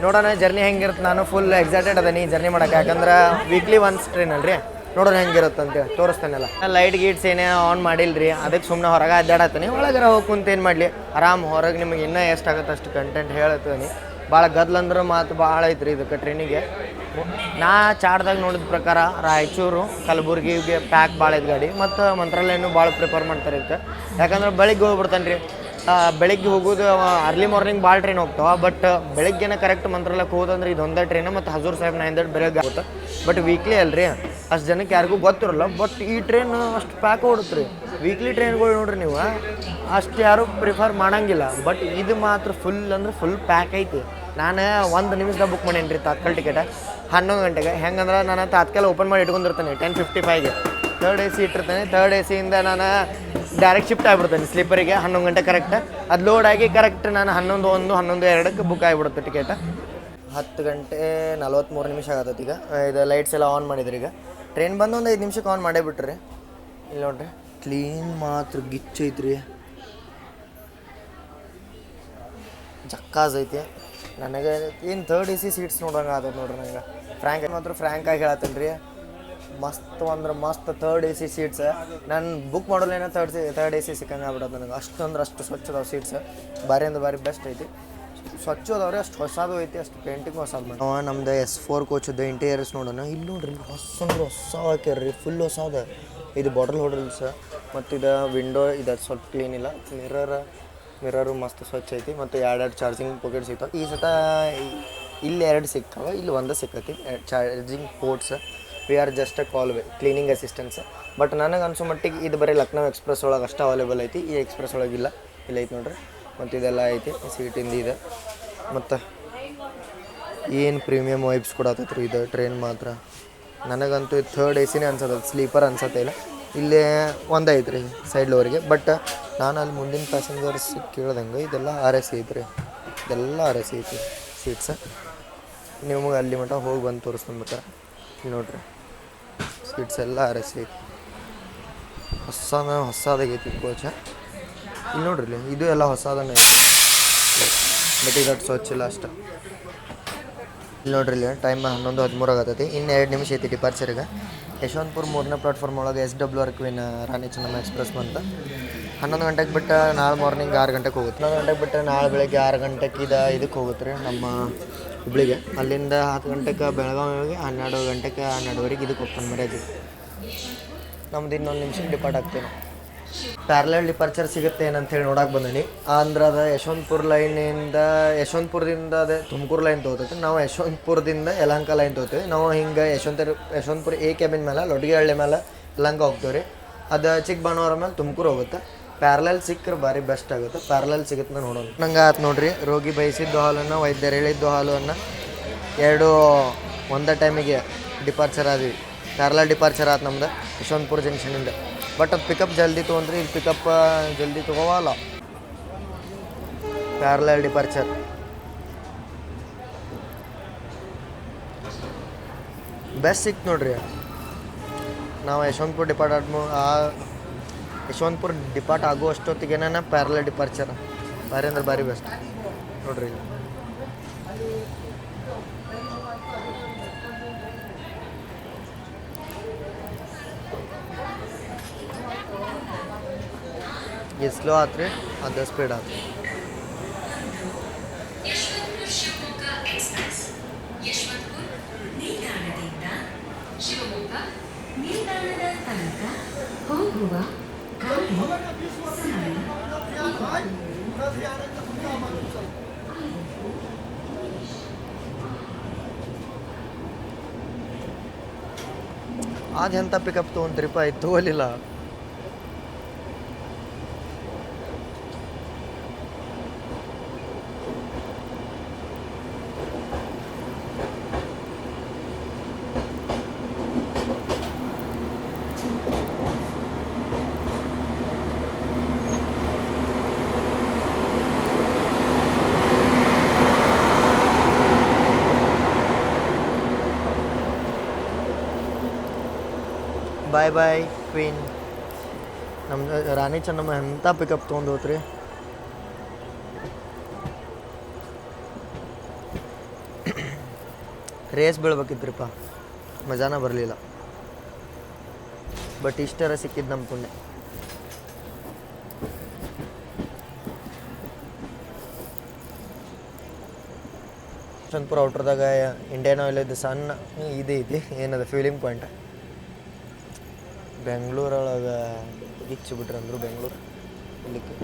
ನೋಡೋಣ ಜರ್ನಿ ಹೆಂಗಿರುತ್ತೆ. ನಾನು ಫುಲ್ ಎಕ್ಸೈಟೆಡ್ ಅದೀನಿ ಜರ್ನಿ ಮಾಡೋಕೆ. ಯಾಕಂದ್ರೆ ವೀಕ್ಲಿ ಒನ್ಸ್ ಟ್ರೈನ್ ಅಲ್ರಿ, ನೋಡೋಣ ಹೆಂಗಿರುತ್ತೆ ಅಂತೇಳಿ ತೋರಿಸ್ತೇನೆಲ್ಲ. ಲೈಟ್ ಗೀಟ್ಸ್ ಏನೇ ಆನ್ ಮಾಡಿಲ್ರಿ, ಅದಕ್ಕೆ ಸುಮ್ಮನೆ ಹೊರಗೆ ಅಡ್ಡಾಡತ್ತೀನಿ. ಒಳಗರ ಹೋಗಿ ಕುಂತ ಏನು ಮಾಡಲಿ, ಆರಾಮ್ ಹೊರಗೆ ನಿಮಗೆ ಇನ್ನೂ ಎಷ್ಟಾಗುತ್ತೆ ಅಷ್ಟು ಕಂಟೆಂಟ್ ಹೇಳ್ತೀನಿ. ಭಾಳ ಗದ್ಲಂದ್ರೆ ಮಾತು ಭಾಳ ಐತ್ರಿ ಇದಕ್ಕೆ ಟ್ರೈನಿಗೆ. ನಾ ಚಾಟ್ದಾಗ ನೋಡಿದ ಪ್ರಕಾರ ರಾಯಚೂರು ಕಲಬುರ್ಗಿಗೆ ಪ್ಯಾಕ್ ಭಾಳ ಐತೆ ಗಾಡಿ ಮತ್ತು ಮಂತ್ರಾಲಯನೂ ಭಾಳ ಪ್ರಿಫರ್ ಮಾಡ್ತಾರೆ ಇದಕ್ಕೆ. ಯಾಕಂದ್ರೆ ಬೆಳಿಗ್ಗೆ ಹೋಗ್ಬಿಡ್ತಾನೆ ರೀ. ಬೆಳಿಗ್ಗೆ ಹೋಗೋದು ಅರ್ಲಿ ಮಾರ್ನಿಂಗ್ ಭಾಳ ಟ್ರೈನ್ ಹೋಗ್ತಾವೆ. ಬಟ್ ಬೆಳಿಗ್ಗೆನೇ ಕರೆಕ್ಟ್ ಮಂತ್ರಾಲಯಕ್ಕೆ ಹೋದಂದ್ರೆ ಇದೊಂದೇ ಟ್ರೈನ್ ಮತ್ತು ಹಜೂರ್ ಸಾಹೇಬ್ 900 ಬೆಳಗ್ಗೆ ಆಗುತ್ತೆ. ಬಟ್ ವೀಕ್ಲಿ ಅಲ್ರಿ, ಅಷ್ಟು ಜನಕ್ಕೆ ಯಾರಿಗೂ ಗೊತ್ತಿರಲ್ಲ. ಬಟ್ ಈ ಟ್ರೈನ್ ಅಷ್ಟು ಪ್ಯಾಕ್ ಓಡುತ್ತೆ ರೀ. ವೀಕ್ಲಿ ಟ್ರೈನ್ಗಳು ನೋಡ್ರಿ ನೀವು, ಅಷ್ಟು ಯಾರೂ ಪ್ರಿಫರ್ ಮಾಡಂಗಿಲ್ಲ. ಬಟ್ ಇದು ಮಾತ್ರ ಫುಲ್ ಅಂದ್ರೆ ಫುಲ್ ಪ್ಯಾಕ್ ಐತಿ. ನಾನು 1 ನಿಮಿಷದಾಗ ಬುಕ್ ಮಾಡೇನಿ ರೀ ತಾತ್ಕಾಲ್ ಟಿಕೆಟ್ 11 ಗಂಟೆಗೆ. ಹೆಂಗಂದ್ರೆ ನಾನು ತಾತ್ಕಾಲ ಓಪನ್ ಮಾಡಿ ಇಟ್ಕೊಂಡಿರ್ತೀನಿ 10:55ಗೆ. ಥರ್ಡ್ AC ಇಟ್ಟಿರ್ತೀನಿ. ಥರ್ಡ್ ACಯಿಂದ ನಾನು ಡೈರೆಕ್ಟ್ ಶಿಫ್ಟ್ ಆಗಿಬಿಡ್ತೇನೆ ಸ್ಲೀಪರಿಗೆ 11 ಗಂಟೆ ಕರೆಕ್ಟ್. ಅದು ಲೋಡ್ ಆಗಿ ಕರೆಕ್ಟ್ ನಾನು 11:01, 11:02ಕ್ಕೆ ಬುಕ್ ಆಗಿಬಿಡುತ್ತೆ ಟಿಕೆಟ್. 10 ಗಂಟೆ 43 ನಿಮಿಷ ಆಗತ್ತೈತಿ. ಈಗ ಇದು ಲೈಟ್ಸ್ ಎಲ್ಲ ಆನ್ ಮಾಡಿದ್ರಿ. ಈಗ ಟ್ರೈನ್ ಬಂದು ಒಂದು 5 ನಿಮಿಷಕ್ಕೆ ಆನ್ ಮಾಡೇ ಬಿಟ್ರಿ. ಇಲ್ಲಿ ನೋಡ್ರಿ ಕ್ಲೀನ್ ಮಾತ್ರ ಗಿಚ್ ಐತ್ರಿ, ಜಕ್ಕಾಸ್ ಐತಿ. ನನಗೆ ಏನು ಥರ್ಡ್ AC ಸೀಟ್ಸ್ ನೋಡೋಂಗೆ ಆದದ್ದು ನೋಡ್ರಿ. ನಂಗೆ ಫ್ರ್ಯಾಂಕಾಗಿ ಹೇಳತ್ತೀನಿ ರೀ, ಮಸ್ತ್ ಅಂದ್ರೆ ಮಸ್ತ್ ಥರ್ಡ್ AC ಸೀಟ್ಸ್. ನಾನು ಬುಕ್ ಮಾಡೋಲೇನೋ ಥರ್ಡ್ AC ಸಿಕ್ಕಂಗೆ ಆಗ್ಬಿಡೋದು ನನಗೆ. ಅಷ್ಟು ಸ್ವಚ್ಛ ಅದಾವೆ ಸೀಟ್ಸ್. ಭಾರಿ ಅಂದ್ರೆ ಭಾರಿ ಬೆಸ್ಟ್ ಐತಿ. ಸ್ವಚ್ಛ ಅದಾವ್ರಿ, ಅಷ್ಟು ಹೊಸದು ಐತಿ, ಅಷ್ಟು ಪೇಂಟಿಂಗ್ ಹೊಸದು ಮಾಡಿ. ನಮ್ದು S4 ಕೋಚದ್ದು ಇಂಟೀರಿಯರ್ಸ್ ನೋಡೋಣ. ಇಲ್ಲಿ ನೋಡ್ರಿ ಹೊಸ ಹಾಕ್ಯಾರ್ರಿ, ಫುಲ್ ಹೊಸದ. ಇದು ಬಾಟಲ್ ಹೋಲ್ಡರ್ಸ್ ಮತ್ತು ಇದು ವಿಂಡೋ ಇದು ಸ್ವಲ್ಪ ಕ್ಲೀನ್ ಇಲ್ಲ. ಮಿರರು ಮಸ್ತ್ ಸ್ವಚ್ಛ ಐತಿ. ಮತ್ತು 2 ಚಾರ್ಜಿಂಗ್ ಪಾಕೆಟ್ ಸಿಗ್ತಾವೆ. ಈ ಸತ ಇಲ್ಲಿ 2 ಸಿಗ್ತಾವೆ, ಇಲ್ಲಿ ಒಂದು ಸಿಕ್ಕೈತಿ charging ports. We are just a call way cleaning assistance. But ನನಗೆ ಅನ್ಸೋ ಮಟ್ಟಿಗೆ ಇದು ಬರೀ ಲಕ್ನೋ ಎಕ್ಸ್ಪ್ರೆಸ್ ಒಳಗೆ ಅಷ್ಟು ಅವೈಲೇಬಲ್ ಐತಿ. ಈ ಎಕ್ಸ್ಪ್ರೆಸ್ ಒಳಗಿಲ್ಲ. ಇಲ್ಲ ಐತಿ ನೋಡ್ರಿ. ಮತ್ತು ಇದೆಲ್ಲ ಐತಿ ಸೀಟಿಂದ ಇದೆ. ಮತ್ತು ಏನು ಪ್ರೀಮಿಯಮ್ ವೈಬ್ಸ್ ಕೊಡತ್ತೈತ್ರಿ ಇದು ಟ್ರೈನ್ ಮಾತ್ರ. ನನಗಂತೂ ಇದು ಥರ್ಡ್ ACನೇ ಅನ್ಸತ್ತೆ, ಸ್ಲೀಪರ್ ಅನ್ಸತ್ತೆ ಇಲ್ಲ. ಇಲ್ಲೇ ಒಂದು ಐತ್ರಿ ಸೈಡ್ ಲೋರಿಗೆ. ಬಟ್ ನಾನು ಅಲ್ಲಿ ಮುಂದಿನ ಪ್ಯಾಸೆಂಜರ್ಸ್ ಕೇಳ್ದಂಗೆ ಇದೆಲ್ಲ RAC ಐತ್ರಿ. ಇದೆಲ್ಲ RAC ಐತಿ ಸೀಟ್ಸ್. ನಿಮಗೆ ಅಲ್ಲಿ ಮಟ್ಟ ಹೋಗಿ ಬಂದು ತೋರಿಸ್ಕೊಂಡ್ಬೇಕಾರೆ ಇಲ್ಲಿ ನೋಡ್ರಿ ಸೀಟ್ಸ್ ಎಲ್ಲ RAC ಐತಿ. ಹೊಸದಾಗೈತಿ ಕೋಚ. ಇಲ್ಲಿ ನೋಡ್ರಿ ಇಲ್ಲಿ ಇದು ಎಲ್ಲ ಹೊಸದನ್ನ ಐತಿ. ಬಟ್ ಇದು ಸ್ವಚ್ಛ ಇಲ್ಲ ಅಷ್ಟು. ಇಲ್ಲಿ ನೋಡ್ರಿ ಇಲ್ಲಿ ಟೈಮ್ 11:13 ಆಗತ್ತೈತಿ. ಇನ್ನು 2 ನಿಮಿಷ ಐತಿ ಡಿಪಾರ್ಚರ್ಗೆ. ಯಶವಂತಪುರ 3ನೇ ಪ್ಲಾಟ್ಫಾರ್ಮ್ ಒಳಗೆ SWR queen Rani Chennamma express ಬಂತ. 11 ಗಂಟೆಗೆ ಬಿಟ್ಟು ನಾಳೆ ಮಾರ್ನಿಂಗ್ 6 ಗಂಟೆಗೆ ಹೋಗುತ್ತೆ. 11 ಗಂಟೆಗೆ ಬಿಟ್ಟು ನಾಳೆ ಬೆಳಗ್ಗೆ 6 ಗಂಟೆಗೆ ಇದಕ್ಕೆ ಹೋಗುತ್ತೆ ರೀ ನಮ್ಮ ಹುಬ್ಳಿಗೆ. ಅಲ್ಲಿಂದ 10 ಗಂಟೆಗೆ ಬೆಳಗಾವಿಗೆ, 12 ಗಂಟೆಗೆ 12:30 ಇದಕ್ಕೆ ಹೋಗ್ತಾನೆ ಮರ್ಯಾದೆ. ನಮ್ದು ಇನ್ನೊಂದು ನಿಮಿಷಕ್ಕೆ ಡಿಪಾರ್ಟ್ ಆಗ್ತೇವೆ. ಪ್ಯಾರಲಲ್ ಡಿಪಾರ್ಚರ್ ಸಿಗುತ್ತೆ ಏನಂತ ಹೇಳಿ ನೋಡಕ್ಕೆ ಬಂದೀನಿ. ಅಂದ್ರೆ ಅದು ಯಶವಂತಪುರದಿಂದ ಅದೇ ತುಮಕೂರು ಲೈನ್ ತೊಗೋತೈತಿ. ನಾವು ಯಶವಂತಪುರದಿಂದ ಯಲಹಂಕ ಲೈನ್ ತೊಗೋತೀವಿ. ನಾವು ಹಿಂಗೆ ಯಶವಂತಪುರ A ಕ್ಯಾಬಿನ್ ಮೇಲೆ ಲೊಡ್ಗಿಹಳ್ಳಿ ಮೇಲೆ ಯಲಹಂಕ ಹೋಗ್ತೀವಿ ರೀ. ಅದು ಚಿಕ್ಕಬಾಣವರ ಮೇಲೆ ತುಮಕೂರು ಹೋಗುತ್ತೆ. ಪ್ಯಾರಲಲ್ ಸಿಕ್ಕರೆ ಭಾರಿ ಬೆಸ್ಟ್ ಆಗುತ್ತೆ. ಪ್ಯಾರಲಲ್ ಸಿಗುತ್ತೆ ನೋಡೋಣ. ನಂಗೆ ಆಯ್ತು ನೋಡ್ರಿ, ರೋಗಿ ಬಯಸಿದ್ದು ಹಾಲನ್ನು ವೈದ್ಯರು ಹೇಳಿದ್ದು ಹಾಲನ್ನು 2 ಒಂದೇ ಟೈಮಿಗೆ ಡಿಪಾರ್ಚರ್ ಆದ್ವಿ. ಪ್ಯಾರಲಲ್ ಡಿಪಾರ್ಚರ್ ಆಯ್ತು ನಮ್ದು ಯಶವಂತಪುರ ಜಂಕ್ಷನಿಂದ. ಬಟ್ ಅದು ಪಿಕಪ್ ಜಲ್ದಿ ತೊಗೊಂಡ್ರಿ, ಇಲ್ಲಿ ಪಿಕಪ್ ಜಲ್ದಿ ತೊಗೋವಲ್ಲ. ಪ್ಯಾರಲಲ್ ಡಿಪಾರ್ಚರ್ ಬೆಸ್ಟ್ ಸಿಕ್ತು ನೋಡ್ರಿ. ನಾವು ಯಶವಂತಪುರ ಡಿಪಾರ್ಟ್ ಆಗೋ ಅಷ್ಟೊತ್ತಿಗೆ ಪ್ಯಾರಲಲ್ ಡಿಪಾರ್ಚರ್ ಭಾರಿ ಅಂದ್ರೆ ಭಾರಿ ಬೆಸ್ಟ್ ನೋಡ್ರಿ. ಇದು ಸ್ಲೋ ಆತ್ರಿ, ಅದು ಸ್ಪೀಡ್ ಆತ್ರಿ. ಅದೆಂಥ ಪಿಕಪ್ ತೊಗೊಂಡ್ರಿಪ್ಪ, ಇದು ತೊಗೊಲಿಲ್ಲ. ಬಾಯ್ ಬಾಯ್ ಕ್ವೀನ್. ನಮ್ದು ರಾಣಿ ಚೆನ್ನಮ್ಮ ಎಂಥ ಪಿಕಪ್ ತೊಗೊಂಡು ಹೋತ್ರಿ. ರೇಸ್ ಬೀಳ್ಬೇಕಿದ್ರಿಪ್ಪ, ಮಜಾನ ಬರಲಿಲ್ಲ. ಬಟ್ ಇಷ್ಟರ ಸಿಕ್ಕಿದ್ದು ನಮ್ಮ ಪುಣ್ಯ. ಯಶವಂತಪುರ ಔಟ್ರದಾಗ ಇಂಡಿಯನ್ ಆಯಿಲ್ ಇದು ಸಣ್ಣ ಇದು ಐತಿ ಏನದು ಫ್ಯೂಲಿಂಗ್ ಪಾಯಿಂಟ್. ಬೆಂಗಳೂರೊಳಗೆ ಗಿಚ್ಚು ಬಿಟ್ರೆ ಅಂದರು ಬೆಂಗಳೂರು ಇಲ್ಲಿಕ್ಕೆ.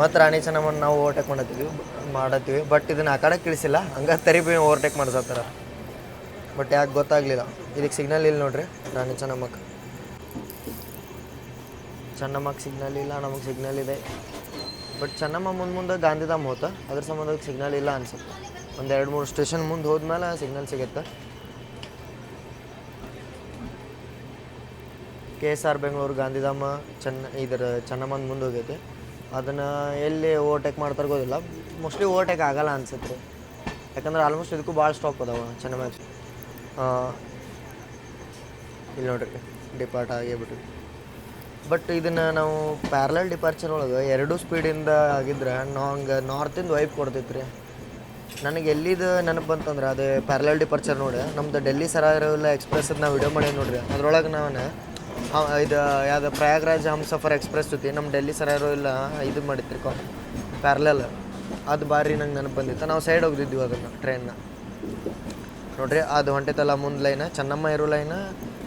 ಮತ್ತು ರಾಣಿ ಚೆನ್ನಮ್ಮನ ನಾವು ಓವರ್ಟೇಕ್ ಮಾಡತ್ತೀವಿ ಬಟ್ ಇದನ್ನು ಆ ಕಡೆ ಇಳಿಸಿಲ್ಲ, ಹಂಗೆ ತರಿಬಿ ಓವರ್ಟೇಕ್ ಮಾಡ್ಸತ್ತಾರ. ಬಟ್ ಯಾಕೆ ಗೊತ್ತಾಗಲಿಲ್ಲ. ಇದಕ್ಕೆ ಸಿಗ್ನಲ್ ಇಲ್ಲ ನೋಡ್ರಿ ರಾಣಿ ಚೆನ್ನಮ್ಮಕ್ಕೆ ಸಿಗ್ನಲ್ ಇಲ್ಲ, ನಮಗೆ ಸಿಗ್ನಲ್ ಇದೆ. ಬಟ್ ಚೆನ್ನಮ್ಮ ಮುಂದೆ ಗಾಂಧಿಧಾಮ್ ಹೋತ, ಅದ್ರ ಸಂಬಂಧಕ್ಕೆ ಸಿಗ್ನಲ್ ಇಲ್ಲ ಅನ್ಸುತ್ತೆ. ಒಂದು 2-3 ಸ್ಟೇಷನ್ ಮುಂದೆ ಹೋದ್ಮೇಲೆ ಸಿಗ್ನಲ್ ಸಿಗುತ್ತೆ. KSR ಬೆಂಗಳೂರು ಗಾಂಧಿಧಾಮ ಇದರ ಚೆನ್ನಮ್ಮನ ಮುಂದೆ ಹೋಗೈತಿ. ಅದನ್ನು ಎಲ್ಲಿ ಓವರ್ಟೇಕ್ ಮಾಡ್ತಾರೆ ಗೊತ್ತಿಲ್ಲ, ಮೋಸ್ಟ್ಲಿ ಓವರ್ಟೇಕ್ ಆಗಲ್ಲ ಅನ್ಸುತ್ತೆ ರೀ. ಯಾಕಂದ್ರೆ ಆಲ್ಮೋಸ್ಟ್ ಇದಕ್ಕೂ ಭಾಳ ಸ್ಟಾಪ್ ಅದಾವ ಚೆನ್ನಮ್ಮ. ಇಲ್ಲಿ ನೋಡ್ರಿ ಡಿಪಾರ್ಟ್ ಆಗಿಬಿಟ್ಟು. ಬಟ್ ಇದನ್ನು ನಾವು ಪ್ಯಾರಲಲ್ ಡಿಪಾರ್ಚರ್ ಒಳಗೆ 2 ಸ್ಪೀಡಿಂದ ಆಗಿದ್ರೆ ಹಂಗೆ ನಾರ್ತಿಂದ ವೈಪ್ ಕೊಡ್ತೈತೆ ರೀ. ನನಗೆ ಎಲ್ಲಿದು ನೆನಪು ಬಂತಂದ್ರೆ ಅದು ಪ್ಯಾರಲಲ್ ಡಿಪಾರ್ಚರ್ ನೋಡಿ ನಮ್ದು ಡೆಲ್ಲಿ ಸರಾಯಿರೋಲ್ಲ ಎಕ್ಸ್ಪ್ರೆಸ್ದು ನಾವು ವಿಡಿಯೋ ಮಾಡಿ ನೋಡ್ರಿ. ಅದ್ರೊಳಗೆ ನಾನು ಇದು ಯಾವುದು ಪ್ರಯಾಗ್ರಾಜ್ ಹಮ್ಸಫರ್ ಎಕ್ಸ್ಪ್ರೆಸ್ ಜೊತೆ ನಮ್ಮ ಡೆಲ್ಲಿ ಸರಾಯಿರೋಲ್ಲ ಇದು ಮಾಡಿದ್ರಿ ಪ್ಯಾರಲಲ್. ಅದು ಭಾರಿ ನಂಗೆ ನೆನಪು ಬಂದಿತ್ತು. ನಾವು ಸೈಡ್ ಹೋಗ್ತಿದ್ವಿ ಅದನ್ನು ಟ್ರೈನ್ನ ನೋಡ್ರಿ. ಅದು ಹೊಂಟೈತಲ್ಲ ಮುಂದೆ ಲೈನ್ ಚೆನ್ನಮ್ಮ ಇರೋ ಲೈನ್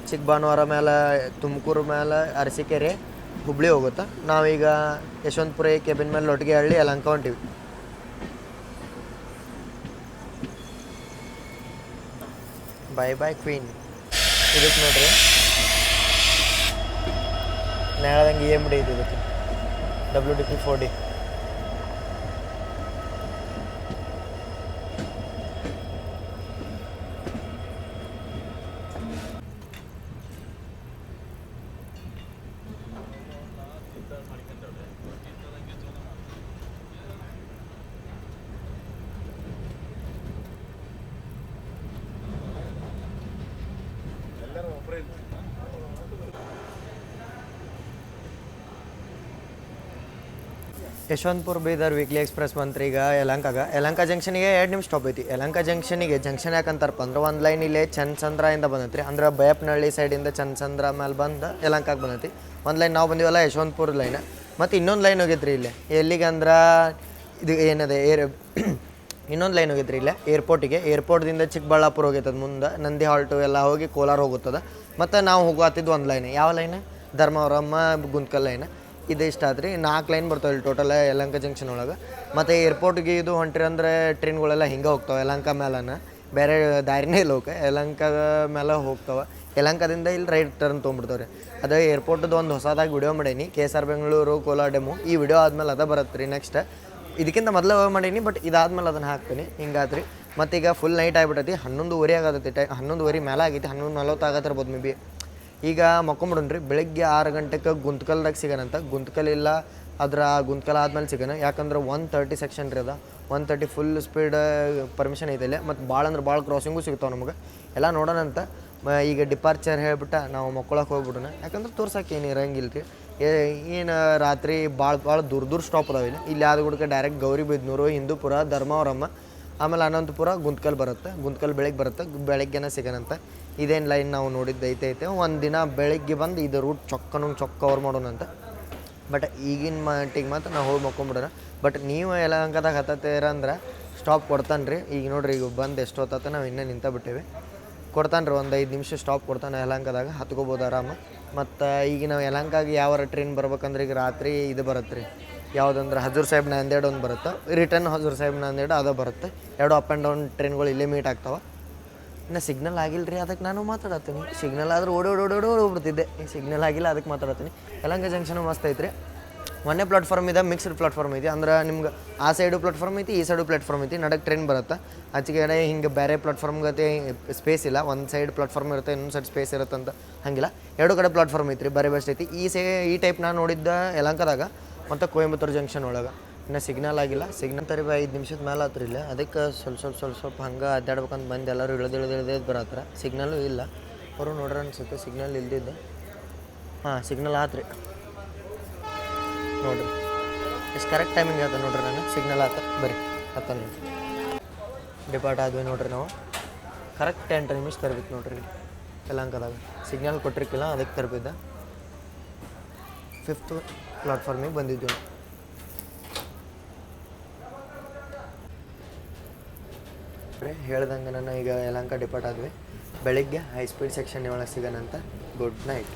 ಚಿಕ್ಕಬಾನುವಾರ ಮೇಲೆ ತುಮಕೂರು ಮೇಲೆ ಅರಸೀಕೆರೆ ಹುಬ್ಳಿ ಹೋಗುತ್ತೆ. ನಾವೀಗ ಯಶವಂತಪುರ ಕೆಬಿನ್ ಮೇಲೆ ಲೊಟ್ಗೆಹಳ್ಳಿ ಯಲಹಂಕ ಹೊಂಟೀವಿ. Bye bye queen. ಇದಕ್ಕೆ ನೋಡ್ರಿ ನಾ ಹೇಳ್ದಂಗೆ EMD ಐತಿ ಇದಕ್ಕೆ WDP 4D. Yeshwantpur Bidar weekly express ಬಂತ್ರಿ ಈಗ ಯಲಹಂಕ ಜಂಕ್ಷನಿಗೆ 2 ನಿಮಿಷ ಸ್ಟಾಪ್ ಐತಿ. ಯಲಹಂಕ ಜಂಕ್ಷನಿಗೆ ಜಂಕ್ಷನ್ ಯಾಕಂತಾರಪ್ಪ ಅಂದ್ರೆ ಒಂದು ಲೈನ್ ಇಲ್ಲೇ ಚನ್ನಸಂದ್ರದಿಂದ ಬಂದೈತಿ, ಅಂದ್ರೆ ಬಯಪ್ಪನಹಳ್ಳಿ ಸೈಡಿಂದ ಚನ್ನಸಂದ್ರ ಮೇಲೆ ಬಂದು ಯಲಹಂಕಕ್ಕೆ ಬಂದೈತಿ. ಒಂದು ಲೈನ್ ನಾವು ಬಂದೀವಲ್ಲ ಯಶವಂತಪುರ ಲೈನ್. ಮತ್ತು ಇನ್ನೊಂದು ಲೈನ್ ಹೋಗೈತ್ರಿ ಇಲ್ಲಿ ಎಲ್ಲಿಗೆ ಅಂದ್ರೆ ಇದು ಏನದೆ ಇನ್ನೊಂದು ಲೈನ್ ಹೋಗೈತ್ರಿ ಇಲ್ಲೇ ಏರ್ಪೋರ್ಟ್ದಿಂದ ಚಿಕ್ಕಬಳ್ಳಾಪುರ ಹೋಗೈತದ, ಮುಂದೆ ನಂದಿ ಹಾಲ್ಟು ಎಲ್ಲ ಹೋಗಿ ಕೋಲಾರ ಹೋಗುತ್ತದೆ. ಮತ್ತು ನಾವು ಹೋಗತ್ತಿದ್ದು ಒಂದು ಲೈನ್, ಯಾವ ಲೈನ್ ಧರ್ಮವರಮ್ಮ ಗುಂತ್ಕಲ್ ಲೈನ್. ಇದು ಇಷ್ಟ ಆತ್ರಿ. 4 ಲೈನ್ ಬರ್ತಾವೆ ಇಲ್ಲಿ ಟೋಟಲ್ ಯಲಹಂಕ ಜಂಕ್ಷನ್ ಒಳಗೆ. ಮತ್ತು ಏರ್ಪೋರ್ಟ್ಗೆ ಇದು ಹೊಂಟ್ರಿ ಅಂದ್ರೆ ಟ್ರೈನ್ಗಳೆಲ್ಲ ಹಿಂಗೆ ಹೋಗ್ತಾವೆ ಯಲಹಂಕ ಮೇಲನ, ಬೇರೆ ದಾರಿನೇ ಇಲ್ಲ ಹೋಗಕ್ಕೆ, ಯಲಹಂಕ ಮೇಲೆ ಹೋಗ್ತಾವೆ. ಯಲಹಂಕದಿಂದ ಇಲ್ಲಿ ರೈಟ್ ಟರ್ನ್ ತೊಗೊಂಡ್ಬಿಡ್ತಾವೆ ರೀ. ಅದು ಏರ್ಪೋರ್ಟ್ದು ಒಂದು ಹೊಸದಾಗಿ ವಿಡಿಯೋ ಮಾಡೀನಿ, KSR ಬೆಂಗಳೂರು ಕೋಲಾರ ಡೆಮು. ಈ ವಿಡಿಯೋ ಆದಮೇಲೆ ಅದ ಬರುತ್ತೆ ರೀ ನೆಕ್ಸ್ಟ್. ಇದಕ್ಕಿಂತ ಮೊದಲು ಮಾಡೀನಿ ಬಟ್ ಇದಾದ್ಮೇಲೆ ಅದನ್ನು ಹಾಕ್ತೀನಿ. ಹಿಂಗಾತ್ರಿ. ಮತ್ತೀಗ ಫುಲ್ ನೈಟ್ ಆಗಿಬಿಟ್ಟೈತಿ, 11:30 ಆಗತ್ತೈತಿ. 11:30 ಮೇಲೆ ಆಗೈತಿ, 11:40 ಆಗತ್ತಿರ್ಬೋದು ಮೇ ಬಿ. ಈಗ ಮಕ್ಕೊಂಬಿಡೋಣ್ರಿ. ಬೆಳಗ್ಗೆ 6 ಗಂಟೆಗೆ ಗುಂತ್ಕಲ್ದಾಗ ಸಿಗೋಣಂತ. ಗುಂತ್ಕಲ್ ಇಲ್ಲ ಅದ್ರ ಗುಂತ್ಕಲ್ ಆದ್ಮೇಲೆ ಸಿಗೋಣ. ಯಾಕಂದ್ರೆ 130 ಸೆಕ್ಷನ್ ರೀ ಅದ, 130 ಫುಲ್ ಸ್ಪೀಡ್ ಪರ್ಮಿಷನ್ ಐತೆ ಇಲ್ಲಿ. ಮತ್ತು ಭಾಳ ಅಂದ್ರೆ ಭಾಳ ಕ್ರಾಸಿಂಗು ಸಿಗ್ತಾವೆ ನಮಗೆ. ಎಲ್ಲ ನೋಡೋಣಂತ. ಈಗ ಡಿಪಾರ್ಚರ್ ಹೇಳ್ಬಿಟ್ಟು ನಾವು ಮಕ್ಕೊಳಕ್ಕೆ ಹೋಗ್ಬಿಡೋಣ. ಯಾಕಂದ್ರೆ ತೋರ್ಸೋಕೆ ಏನು ಇರಂಗಿಲ್ಲ ರೀ. ಏನು ರಾತ್ರಿ ಭಾಳ ದೂರ ಸ್ಟಾಪ್ ಅದಾವೆ ಇಲ್ಲಿ. ಇಲ್ಲಿ ಆದಗುಡ್ಕೆ ಡೈರೆಕ್ಟ್ ಗೌರಿಬಿದನೂರು, ಹಿಂದೂಪುರ, ಧರ್ಮವರಮ್ಮ, ಆಮೇಲೆ ಅನಂತಪುರ, ಗುಂತ್ಕಲ್ ಬರುತ್ತೆ. ಗುಂತ್ಕಲ್ ಬೆಳಗ್ಗೆ ಬರುತ್ತೆ, ಬೆಳಗ್ಗೆನೇ ಸಿಗೋಣಂತ. ಇದೇನು ಲೈನ್ ನಾವು ನೋಡಿದ್ದು ಐತೆ ಒಂದು ದಿನ ಬೆಳಗ್ಗೆ ಬಂದು ಇದು ರೂಟ್ ಚೊಕ್ಕ ಕವರ್ ಮಾಡೋಣಂತ. ಬಟ್ ಈಗಿನ ಮಟ್ಟಿಗೆ ಮಾತ್ರ ನಾವು ಹೋಗಿ ಮಕ್ಕೊಂಬಿಡೋಣ. ಬಟ್ ನೀವು ಯಲಹಂಕದಾಗ ಹತ್ತತ್ತೀರ ಅಂದ್ರೆ ಸ್ಟಾಪ್ ಕೊಡ್ತಾನೆ ರೀ. ಈಗ ನೋಡ್ರಿ ಈಗ ಬಂದು ಎಷ್ಟು ಹೊತ್ತ ನಾವು ಇನ್ನೂ ನಿಂತ ಬಿಟ್ಟೇವೆ. ಕೊಡ್ತಾನೆ ರೀ, ಒಂದು 5 ನಿಮಿಷ ಸ್ಟಾಪ್ ಕೊಡ್ತಾನೆ ಯಲಹಂಕದಾಗ, ಹತ್ಕೋಬೋದು ಆರಾಮ. ಮತ್ತು ಈಗ ನಾವು ಯಲಹಂಕಾಗಿ ಯಾವ ಟ್ರೈನ್ ಬರ್ಬೇಕಂದ್ರೆ ಈಗ ರಾತ್ರಿ ಇದು ಬರುತ್ತೆ ರೀ, ಯಾವುದಂದ್ರೆ ಹಜೂರ್ ಸಾಹೇಬ್ ನಾಂದೇಡ್ ಒಂದು ಬರುತ್ತೆ, ರಿಟರ್ನ್ ಹಜೂರ್ ಸಾಹೇಬ್ ನಾಂದೇಡ್ ಅದು ಬರುತ್ತೆ. 2 ಅಪ್ ಆ್ಯಂಡ್ ಡೌನ್ ಟ್ರೈನ್ಗಳು ಇಲ್ಲೇ ಮೀಟ್ ಆಗ್ತಾವೆ. ಇನ್ನು ಸಿಗ್ನಲ್ ಆಗಿಲ್ಲ ರೀ, ಅದಕ್ಕೆ ನಾನು ಮಾತಾಡತ್ತೀನಿ. ಸಿಗ್ನಲ್ ಆದ್ರೆ ಓಡೋಗ್ಬಿಡ್ತಿದ್ದೆ. ಈಗ ಸಿಗ್ನಲ್ ಆಗಿಲ್ಲ, ಅದಕ್ಕೆ ಮಾತಾಡತ್ತೀನಿ. ಯಲಹಂಕ ಜಂಕ್ಷನು ಮಸ್ತ್ ಐತ್ರಿ. ಒಂದೇ ಪ್ಲಾಟ್ಫಾರ್ಮ್ ಇದೆ, ಮಿಕ್ಸ್ಡ್ ಪ್ಲಾಟ್ಫಾರ್ಮ್ ಐತಿ. ಅಂದ್ರೆ ನಿಮ್ಗೆ ಆ ಸೈಡು ಪ್ಲಾಟ್ಫಾರ್ಮ್ ಐತಿ, ಈ ಸೈಡು ಪ್ಲಾಟ್ಫಾರ್ಮ್ ಐತಿ. ನಡಕ್ಕೆ ಟ್ರೈನ್ ಬರುತ್ತೆ. ಆಚೆಗಡೆ ಹಿಂಗೆ ಬೇರೆ ಪ್ಲಾಟ್ಫಾರ್ಮ್ ಗತಿ ಸ್ಪೇಸ್ ಇಲ್ಲ. ಒಂದು ಸೈಡ್ ಪ್ಲಾಟ್ಫಾರ್ಮ್ ಇರುತ್ತೆ, ಇನ್ನೊಂದು ಸೈಡ್ ಸ್ಪೇಸ್ ಇರುತ್ತೆ ಅಂತ ಹಂಗಿಲ್ಲ. 2 ಕಡೆ ಪ್ಲಾಟ್ಫಾರ್ಮ್ ಐತ್ರಿ, ಬರೀ ಬೆಸ್ಟ್ ಐತಿ. ಈ ಟೈಪ್ ನಾನು ನೋಡಿದ್ದ ಯಲಹಂಕದಾಗ ಮತ್ತು ಕೊಯಂಬತ್ತೂರು ಜಂಕ್ಷನ್ ಒಳಗೆ. ಇನ್ನು ಸಿಗ್ನಲ್ ಆಗಿಲ್ಲ. ಸಿಗ್ನಲ್ ತರಿ 5 ನಿಮಿಷದ ಮೇಲೆ ಆತ್ರಿ ಇಲ್ಲ. ಅದಕ್ಕೆ ಸ್ವಲ್ಪ ಹಂಗೆ ಅಡ್ಡಾಡ್ಬೇಕಂತ ಬಂದು ಎಲ್ಲರೂ ಇಳಿದು ಬರತ್ತಾರ. ಸಿಗ್ನಲ್ಲು ಇಲ್ಲ. ಅವರು ನೋಡ್ರಿ ಅನ್ಸುತ್ತೆ ಸಿಗ್ನಲ್ ಇಲ್ದಿದ್ದು. ಹಾಂ ಸಿಗ್ನಲ್ ಆತ್ರಿ ನೋಡಿರಿ. ಎಷ್ಟು ಕರೆಕ್ಟ್ ಟೈಮಿಂಗ್ ಆಯ್ತು ನೋಡ್ರಿ. ನಾನು ಸಿಗ್ನಲ್ ಆತ ಬರ್ರಿ 10 ನಿಮಿಷ ಡಿಪಾರ್ಟ್ ಆದ್ವಿ ನೋಡ್ರಿ. ನಾವು ಕರೆಕ್ಟ್ 8 ನಿಮಿಷ ತರಬೇಕು ನೋಡ್ರಿ ಯಲಹಂಕದಾಗ. ಸಿಗ್ನಲ್ ಕೊಟ್ಟಿರ್ಕಿಲ್ಲ, ಅದಕ್ಕೆ ತರಬಿದ್ದ. 5th ಪ್ಲಾಟ್ಫಾರ್ಮಿಗೆ ಬಂದಿದ್ವಿ. ಹೇಳ್ದಂಗೆ ನಾನು ಈಗ ಯಲಹಂಕ ಡಿಪಾರ್ಟ್ ಆದ್ವಿ. ಬೆಳಿಗ್ಗೆ ಹೈ ಸ್ಪೀಡ್ ಸೆಕ್ಷನ್ ಒಳಗೆ ಸಿಗೋಣಂತ. Good night.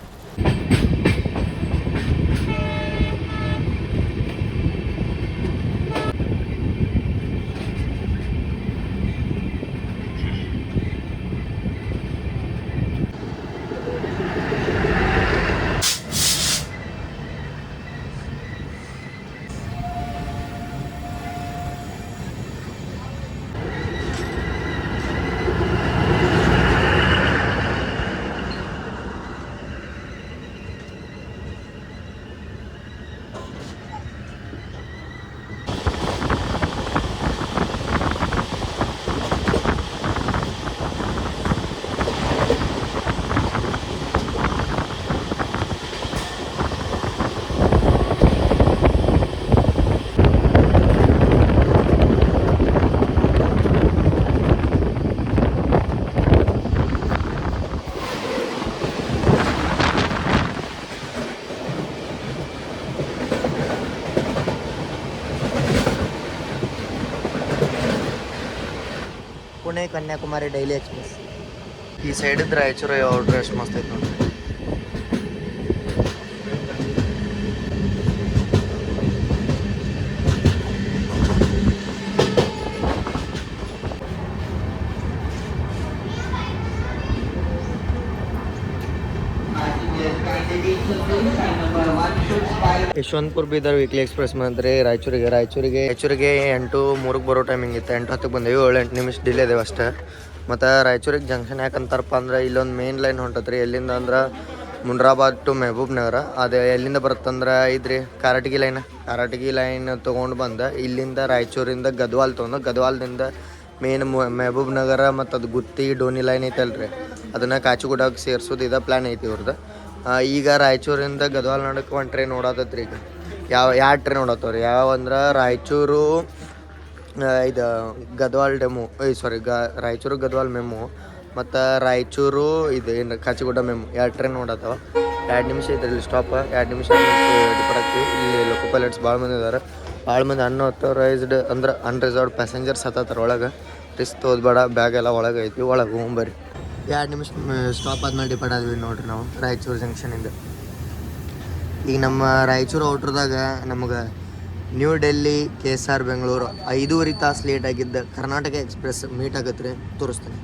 Pune Kanyakumari daily express. ಈ ಸೈಡ್ ಇದ್ರೆ ರಾಯಚೂರು ಔಟ್ರ್ ಎಷ್ಟು ಮಸ್ತ್ ಐತೆ ನೋಡ್ರಿ. ಯಶವಂತಪುರ ಬೀದರ್ ವೀಕ್ಲಿ ಎಕ್ಸ್ಪ್ರೆಸ್ ಬಂದ್ರೆ ರಾಯಚೂರಿಗೆ 8:03 ಬರೋ ಟೈಮಿಂಗ್ ಇತ್ತು. 8:10 ಬಂದೇವಿ. 7-8 ನಿಮಿಷ ಡಿಲೇ ಇದೇವೆ ಅಷ್ಟೇ. ಮತ್ತು ರಾಯಚೂರಿಗೆ ಜಂಕ್ಷನ್ ಯಾಕಂತಾರಪ್ಪ ಅಂದ್ರೆ ಇಲ್ಲೊಂದು ಮೇನ್ ಲೈನ್ ಹೊಂಟತ್ರಿ. ಎಲ್ಲಿಂದ ಅಂದ್ರೆ ಮುಂಡ್ರಾಬಾದ್ ಟು ಮೆಹಬೂಬ್ ನಗರ. ಅದು ಎಲ್ಲಿಂದ ಬರುತ್ತಂದ್ರೆ ಇದ್ರಿ ಕಾರಟಗಿ ಲೈನ್ ತೊಗೊಂಡು ಬಂದು ಇಲ್ಲಿಂದ ರಾಯಚೂರಿಂದ ಗದ್ವಾಲ್ ತೊಗೊಂಡು ಗದ್ವಾಲ್ದಿಂದ ಮೇನ್ ಮೆಹಬೂಬ್ ನಗರ ಮತ್ತು ಅದು ಗುತ್ತಿ ಡೋನಿ ಲೈನ್ ಐತಲ್ರಿ, ಅದನ್ನು ಕಾಚಿಗುಡಾಗೆ ಸೇರ್ಸೋದು ಇದು ಪ್ಲ್ಯಾನ್ ಐತಿ ಇವ್ರದ್ದು. ಈಗ ರಾಯಚೂರಿಂದ ಗದ್ವಾಲ್ ನಡಕ್ಕೆ ಒಂದು ಟ್ರೈನ್ ಓಡಾತತ್ರಿ. ಈಗ ಯಾವ ಟ್ರೈನ್ ಓಡತ್ತವ್ರಿ ಯಾವ ಅಂದ್ರೆ ರಾಯಚೂರು ಇದು ಗದ್ವಾಲ್ ಡೆಮು ರಾಯಚೂರು ಗದ್ವಾಲ್ ಮೆಮು ಮತ್ತು ರಾಯಚೂರು ಇದು ಏನು ಕಾಚಿಗುಡ್ಡ ಮೆಮು 2 ಟ್ರೈನ್ ಓಡತ್ತವ. 2 ನಿಮಿಷ ಐತ್ರಿ ಸ್ಟಾಪ್. 2 ನಿಮಿಷ ಡಿಪರ್ ಆಗ್ತೀವಿ. ಇಲ್ಲಿ ಲೋಕೋ ಪೈಲಟ್ಸ್ ಭಾಳ ಮಂದಿ ಇದ್ದಾರೆ. ಭಾಳ ಮಂದಿ ಅನ್ಅಥರೈಸ್ಡ್ ಅಂದ್ರೆ ಅನ್ರಿಸರ್ವ್ಡ್ ಪ್ಯಾಸೆಂಜರ್ಸ್ ಹತ್ತಾರ ಒಳಗೆ. ರಿಸ್ಕ್ ತೋದ್ಬೇಡ, ಬ್ಯಾಗ್ ಎಲ್ಲ ಒಳಗೆ ಐತಿ. ಒಳಗೆ ಹೋಗ್ಬರ್ರಿ. 2 ನಿಮಿಷ ಸ್ಟಾಪ್ ಆದ್ಮೇಲೆ ಡಿಪಾರ್ಟ್ ಆದ್ವಿ ನೋಡ್ರಿ ನಾವು ರಾಯಚೂರು ಜಂಕ್ಷನಿಂದ. ಈಗ ನಮ್ಮ ರಾಯಚೂರು ಔಟ್ರದಾಗ ನಮಗೆ ನ್ಯೂ ಡೆಲ್ಲಿ KSR ಬೆಂಗಳೂರು 5.5 ತಾಸು ಲೇಟ್ ಆಗಿದ್ದ ಕರ್ನಾಟಕ ಎಕ್ಸ್ಪ್ರೆಸ್ ಮೀಟ್ ಆಗತ್ತೆ ರೀ, ತೋರಿಸ್ತೀನಿ.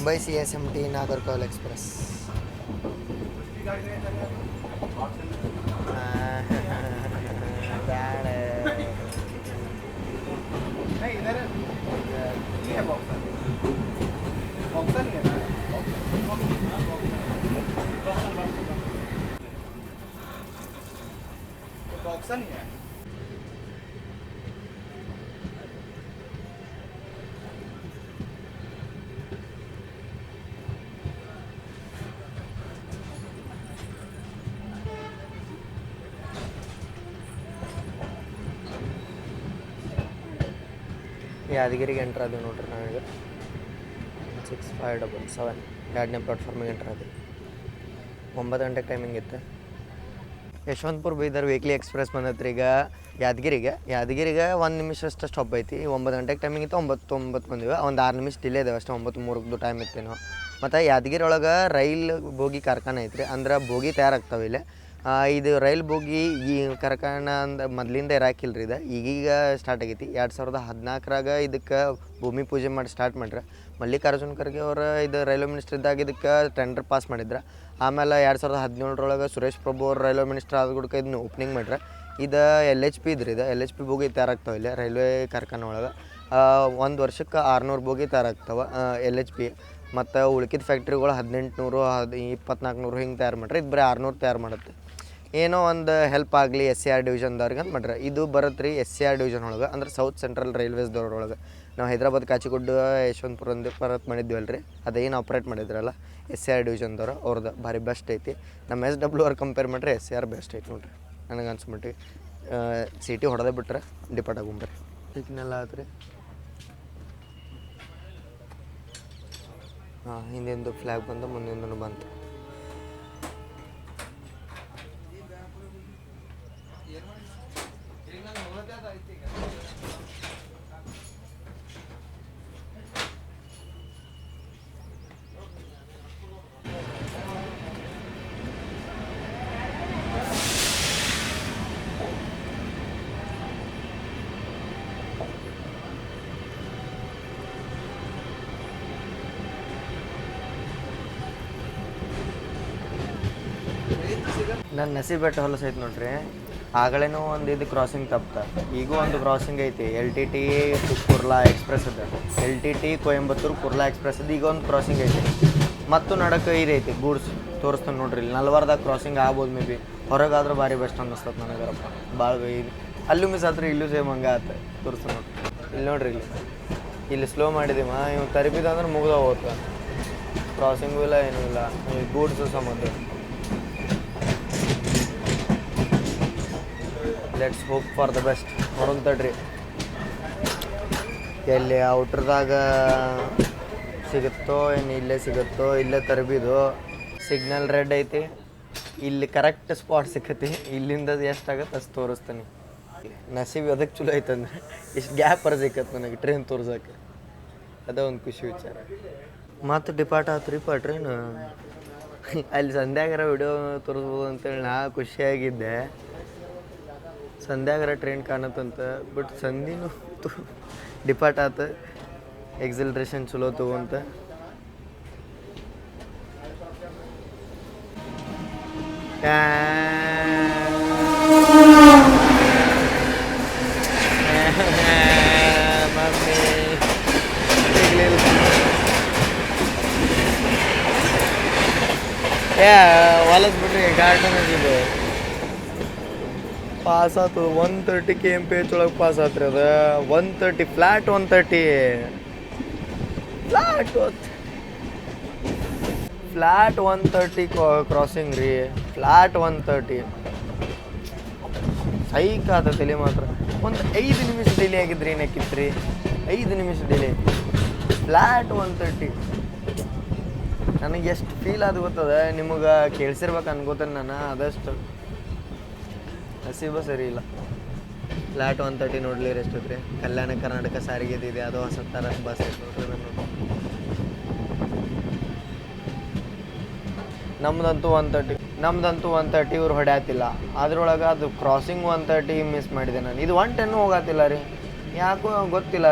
Mumbai CSMT Nagercoil express. ಯಾದಗಿರಿಗೆ ಎಂಟ್ರ್ ಆದೀವಿ ನೋಡ್ರಿ ನಾವೀಗ 6577 2ನೇ ಪ್ಲಾಟ್ಫಾರ್ಮಿಗೆ ಎಂಟ್ರ್ ಆದೀವಿ. 9 ಗಂಟೆಗೆ ಟೈಮಿಂಗ್ ಇತ್ತು. ಯಶವಂತಪುರ ಬೀದರ್ ವೀಕ್ಲಿ ಎಕ್ಸ್ಪ್ರೆಸ್ ಬಂದೈತ್ರಿ ಈಗ ಯಾದಗಿರಿಗೆ 1 ನಿಮಿಷ ಅಷ್ಟು ಸ್ಟಾಪ್ ಐತಿ. 9 ಗಂಟೆಗೆ ಟೈಮಿಂಗ್ ಇತ್ತು. 9 ಬಂದಿವೆ. ಒಂದು 6 ನಿಮಿಷ ಡಿಲೇ ಇದಾವೆ ಅಷ್ಟೇ. 9:03 ಟೈಮ್ ಇತ್ತೇನೋ. ಮತ್ತು ಯಾದಗಿರಿ ಒಳಗೆ ರೈಲ್ ಬೋಗಿ ಕಾರ್ಖಾನೆ ಐತ್ರಿ. ಅಂದ್ರೆ ಬೋಗಿ ತಯಾರಾಗ್ತಾವೆ ಇಲ್ಲಿ. ಇದು ರೈಲ್ ಬೋಗಿ ಈ ಕಾರ್ಖಾನೆ ಮೊದಲಿಂದ ಇರಾಕಿಲ್ರಿ. ಇದು ಈಗೀಗ ಸ್ಟಾರ್ಟ್ ಆಗೈತಿ. 2014ರಾಗ ಇದಕ್ಕೆ ಭೂಮಿ ಪೂಜೆ ಮಾಡಿ ಸ್ಟಾರ್ಟ್ ಮಾಡ್ರೆ. ಮಲ್ಲಿಕಾರ್ಜುನ ಖರ್ಗೆ ಅವರು ಇದು ರೈಲ್ವೆ ಮಿನಿಸ್ಟರ್ ಇದ್ದಾಗ ಇದಕ್ಕೆ ಟೆಂಡರ್ ಪಾಸ್ ಮಾಡಿದ್ರೆ. ಆಮೇಲೆ 2017ರೊಳಗೆ ಸುರೇಶ್ ಪ್ರಭು ಅವರು ರೈಲ್ವೆ ಮಿನಿಸ್ಟರ್ ಆದ ಗುಡ್ಕ ಇದನ್ನ ಓಪನಿಂಗ್ ಮಾಡ್ರೆ. ಇದು LHP ಇದ್ರಿ. ಇದು LHP ಬೋಗಿ ತಯಾರಾಗ್ತಾವೆ ಇಲ್ಲಿ ರೈಲ್ವೆ ಕಾರ್ಖಾನೆ ಒಳಗೆ. 1 ವರ್ಷಕ್ಕೆ 600 ಬೋಗಿ ತಯಾರಾಗ್ತಾವೆ LHP. ಮತ್ತು ಉಳ್ಕಿದ ಫ್ಯಾಕ್ಟ್ರಿಗಳು 1800 2400 ಹಿಂಗೆ ತಯಾರು ಮಾಡ್ರೆ. ಇದು ಬರೀ 600 ತಯಾರು ಮಾಡುತ್ತೆ. ಏನೋ ಒಂದು ಹೆಲ್ಪ್ ಆಗಲಿ SCR ಡಿವಿಷನ್ದವ್ರಿಗೆ ಅಂತ ಮಾಡ್ರೆ. ಇದು ಬರುತ್ತೆ ರೀ SCR ಡಿವಿಷನ್ ಒಳಗೆ, ಅಂದ್ರೆ ಸೌತ್ ಸೆಂಟ್ರಲ್ ರೈಲ್ವೇಸ್ದವ್ರೊಳಗೆ. ನಾವು ಹೈದ್ರಾಬಾದ್ ಕಾಚಿಗುಡ್ಡ ಯಶವಂತಪುರ ಪರತ್ ಮಾಡಿದ್ವಲ್ಲ ರೀ, ಅದೇನು ಆಪ್ರೇಟ್ ಮಾಡಿದ್ರಲ್ಲ SCR ಡಿವಿಷನ್ದವ್ರು ಅವ್ರದ್ದು ಭಾರಿ ಬೆಸ್ಟ್ ಐತಿ. ನಮ್ಮ SWR ಕಂಪೇರ್ ಮಾಡಿದ್ರೆ SCR ಬೆಸ್ಟ್ ಐತಿ ನೋಡ್ರಿ ನನಗೆ ಅನ್ಸ್ಬಿಟ್ಟು. CT ಹೊಡೆದೇ ಬಿಟ್ರೆ ಡಿಪಾರ್ಟ್ ಆಗುಂಬ್ರಿ. ಸಿಗ್ನಲ್ ಆತ್ರಿ. ಹಿಂದಿಂದು ಫ್ಲ್ಯಾಗ್ ಬಂದು ಮುಂದಿಂದೂ ಬಂತು. ನನ್ನ ನಸೀಬ್ ಬೆಟ್ಟ ಹೊಲಸ ಐತೆ ನೋಡ್ರಿ. ಆಗಲೇನೂ ಒಂದು ಇದು ಕ್ರಾಸಿಂಗ್ ತಪ್ಪ. ಈಗೂ ಒಂದು ಕ್ರಾಸಿಂಗ್ ಐತಿ. LTT ಕುರ್ಲಾ ಎಕ್ಸ್ಪ್ರೆಸ್ ಇದೆ. LTT ಕೊಯಂಬತ್ತೂರು ಕುರ್ಲಾ ಎಕ್ಸ್ಪ್ರೆಸ್ ಇದೆ. ಈಗ ಒಂದು ಕ್ರಾಸಿಂಗ್ ಐತಿ. ಮತ್ತು ನಡಕ್ಕೆ ಇದೈತಿ ಗೂಡ್ಸ್ ತೋರಿಸ್ತಾನೆ ನೋಡ್ರಿ. ಇಲ್ಲಿ 40ದಾಗ ಕ್ರಾಸಿಂಗ್ ಆಗ್ಬೋದು ಮೇ ಬಿ. ಹೊರಗಾದ್ರೆ ಭಾರಿ ಬೆಸ್ಟ್ ಅನ್ನಿಸ್ತದೆ ನನಗರಪ್ಪ. ಭಾಳ ಇದು ಅಲ್ಲೂ ಮಿಸ್ ಆತ್ರಿ, ಇಲ್ಲೂ ಸೇಮ್ ಹಂಗೆ ಆತ. ತೋರಿಸ್ತಾನೆ ನೋಡ್ರಿ. ಇಲ್ಲಿ ನೋಡ್ರಿ, ಇಲ್ಲಿ ಸ್ಲೋ ಮಾಡಿದೀವ. ಇವ್ ತರಬಿದ ಅಂದ್ರೆ ಮುಗ್ದ ಹೋಗ್ತ. ಕ್ರಾಸಿಂಗು ಇಲ್ಲ ಏನೂ ಇಲ್ಲ. ಗೂಡ್ಸು ಸಂಬಂಧ. Let's hope for the best. ನೋಡೋಣ ತಡ್ರಿ ಎಲ್ಲಿ ಔಟ್ರದಾಗ ಸಿಗುತ್ತೋ ಏನು ಇಲ್ಲೇ ಸಿಗುತ್ತೋ. ಇಲ್ಲೇ ತರಬಿದು ಸಿಗ್ನಲ್ ರೆಡ್ ಐತಿ. ಇಲ್ಲಿ ಕರೆಕ್ಟ್ ಸ್ಪಾಟ್ ಸಿಕ್ಕತಿ. ಇಲ್ಲಿಂದ ಎಷ್ಟಾಗತ್ತೆ ಅಷ್ಟು ತೋರಿಸ್ತಾನೆ. ನಸೀಬ್ ಅದಕ್ಕೆ ಚಲೋ ಐತಂದ್ರೆ ಇಷ್ಟು ಗ್ಯಾಪರ್ ಸಿಕ್ಕತ್ತೆ ನನಗೆ ಟ್ರೈನ್ ತೋರ್ಸೋಕೆ. ಅದೇ ಒಂದು ಖುಷಿ ವಿಚಾರ. ಮತ್ತು ಡಿಪಾರ್ಟ್ ಆತ್ರಿ ಟ್ರೈನ್. ಅಲ್ಲಿ ಸಂಧ್ಯಾಗರ ವಿಡಿಯೋ ತೋರಿಸ್ಬೋದು ಅಂತೇಳಿ ನಾ ಖುಷಿಯಾಗಿದ್ದೆ. ಸಂಧ್ಯಾಗರ ಟ್ರೈನ್ ಕಾಣತ್ತಂತ. ಬಟ್ ಸಂಧಿನೂ ಡಿಪಾರ್ಟ್ ಆತ. ಎಕ್ಸಿಲರೇಷನ್ ಚಲೋ ತಗೊಂತ. ಮಮ್ಮಿ ಸಿಗ್ಲಿಲ್ಲ. ಹೊಲಸ್ ಬಿಡ್ರಿ ಗಾರ್ಡನ್ ಇದು ಪಾಸ್ ಆಯ್ತು. 130 km/h ಒಳಗೆ ಪಾಸ್ ಆತ್ರಿ. ಅದು 130 ಫ್ಲ್ಯಾಟ್ 130 ಫ್ಲ್ಯಾಟ್ 130 ಕ್ರಾಸಿಂಗ್ ರೀ. ಫ್ಲ್ಯಾಟ್ 130 ಸೈಕ್ ಆತ ತಲೆ ಮಾತ್ರ. ಒಂದು 5 ನಿಮಿಷ ಡಿಲೇ ಆಗಿದ್ರಿ ಏನಕ್ಕಿತ್ರಿ. 5 ನಿಮಿಷ ಡಿಲೇ. ಫ್ಲ್ಯಾಟ್ 130 ನನಗೆ ಎಷ್ಟು ಫೀಲ್ ಅದು ಗೊತ್ತದ. ನಿಮಗೆ ಕೇಳಿಸಿರ್ಬೇಕು ಅನ್ಕೋತೇನೆ ನಾನು. ಅದಷ್ಟು ನಸೀಬ ಸರಿ ಇಲ್ಲ. ಫ್ಲ್ಯಾಟ್ 130 ನೋಡ್ಲಿ ಎಷ್ಟೈತ್ರಿ. ಕಲ್ಯಾಣ ಕರ್ನಾಟಕ ಸಾರಿಗೆ ಇದೆ. ಅದು ಹೊಸ ಥರ ಬಸ್ ಐತೆ ನೋಡ್ರಿ. ನಮ್ದಂತೂ 130 ಇವ್ರು ಹೊಡ್ಯಾತಿಲ್ಲ. ಅದ್ರೊಳಗೆ ಅದು ಕ್ರಾಸಿಂಗ್ 130 ಮಿಸ್ ಮಾಡಿದೆ ನಾನು. ಇದು 110 ಹೋಗತ್ತಿಲ್ಲ ರೀ. ಯಾಕೋ ಗೊತ್ತಿಲ್ಲ.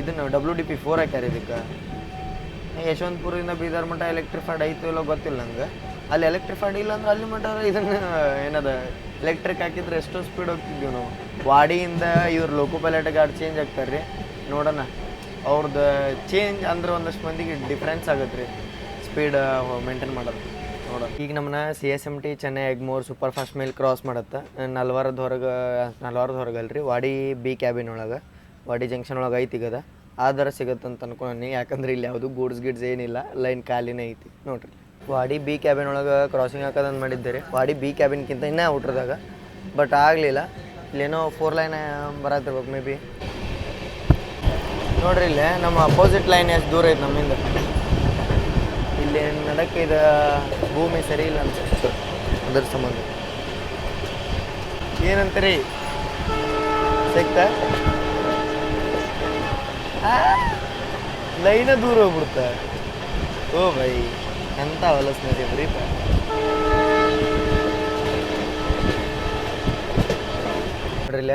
ಇದನ್ನು WDP 4 ಹಾಕ್ಯಾರ ಇದಕ್ಕೆ. ಯಶವಂತಪುರದಿಂದ ಬೀದರ್ ಮಟ್ಟ ಎಲೆಕ್ಟ್ರಿಫೈಡ್ ಐತೋ ಇಲ್ಲೋ ಗೊತ್ತಿಲ್ಲ ನಂಗೆ. ಅಲ್ಲಿ ಎಲೆಕ್ಟ್ರಿಫೈಡ್ ಇಲ್ಲ ಅಂದ್ರೆ ಅಲ್ಲಿ ಮಟ್ಟ ಇದನ್ನು ಏನದ ಎಲೆಕ್ಟ್ರಿಕ್ ಹಾಕಿದ್ರೆ ಎಷ್ಟೋ ಸ್ಪೀಡ್ ಹೋಗ್ತಿದ್ದೀವಿ ನಾವು. ವಾಡಿಯಿಂದ ಇವ್ರು ಲೋಕೋ ಪೈಲಟ್ ಗಾಡಿ ಚೇಂಜ್ ಆಗ್ತಾರೆ ರೀ, ನೋಡೋಣ ಅವ್ರದ್ದು ಚೇಂಜ್ ಅಂದ್ರೆ ಒಂದಷ್ಟು ಮಂದಿಗೆ ಡಿಫ್ರೆನ್ಸ್ ಆಗುತ್ತೆ ರೀ ಸ್ಪೀಡ್ ಮೇಂಟೈನ್ ಮಾಡೋದು ನೋಡೋಣ. ಈಗ ನಮ್ಮನ್ನ CSMT Chennai Egmore super fast ಮೇಲೆ ಕ್ರಾಸ್ ಮಾಡುತ್ತೆ. ನಲ್ವಾರದ ಹೊರಗೆ ಅಲ್ರಿ, ವಾಡಿ ಬಿ ಕ್ಯಾಬಿನ್ ಒಳಗೆ, ವಾಡಿ ಜಂಕ್ಷನ್ ಒಳಗೆ ಐತಿ ಈಗ ಆಧಾರ ಸಿಗುತ್ತೆ ಅಂತ ಅನ್ಕೊಂಡು, ಯಾಕಂದ್ರೆ ಇಲ್ಲಿ ಯಾವುದು ಗೂಡ್ಸ್ ಗಿಡ್ಸ್ ಏನಿಲ್ಲ, ಲೈನ್ ಖಾಲಿನೇ ಐತಿ ನೋಡ್ರಿ. ವಾಡಿ ಬಿ ಕ್ಯಾಬಿನ್ ಒಳಗೆ ಕ್ರಾಸಿಂಗ್ ಹಾಕೋದಂತ ಮಾಡಿದ್ದೀರಿ, ವಾಡಿ ಬಿ ಕ್ಯಾಬಿನ್ಗಿಂತ ಇನ್ನೂ ಔಟ್ರದಾಗ, ಬಟ್ ಆಗಲಿಲ್ಲ. ಇಲ್ಲೇನೋ 4 ಲೈನ್ ಬರತ್ತಿರ್ಬೇಕು ಮೇ ಬಿ. ನೋಡ್ರಿ ಇಲ್ಲೇ ನಮ್ಮ ಅಪೋಸಿಟ್ ಲೈನ್ ಎಷ್ಟು ದೂರ ಐತೆ ನಮ್ಮಿಂದ. ಇಲ್ಲಿ ನಡಕ್ಕೆ ಇದು ಭೂಮಿ ಸರಿ ಇಲ್ಲ ಅನ್ಸುತ್ತೆ, ಅದ್ರ ಸಂಬಂಧ. ಏನಂತೀರಿ ಸಿಗ್ತಾ ಲೈನ ದೂರ ಹೋಗ್ಬಿಡ್ತಾ. ಓ ಬೈ ಎಂತ ಹೊಲಸ್ನರಿ ಬರೀ ನೋಡ್ರಿಲ್ಲ,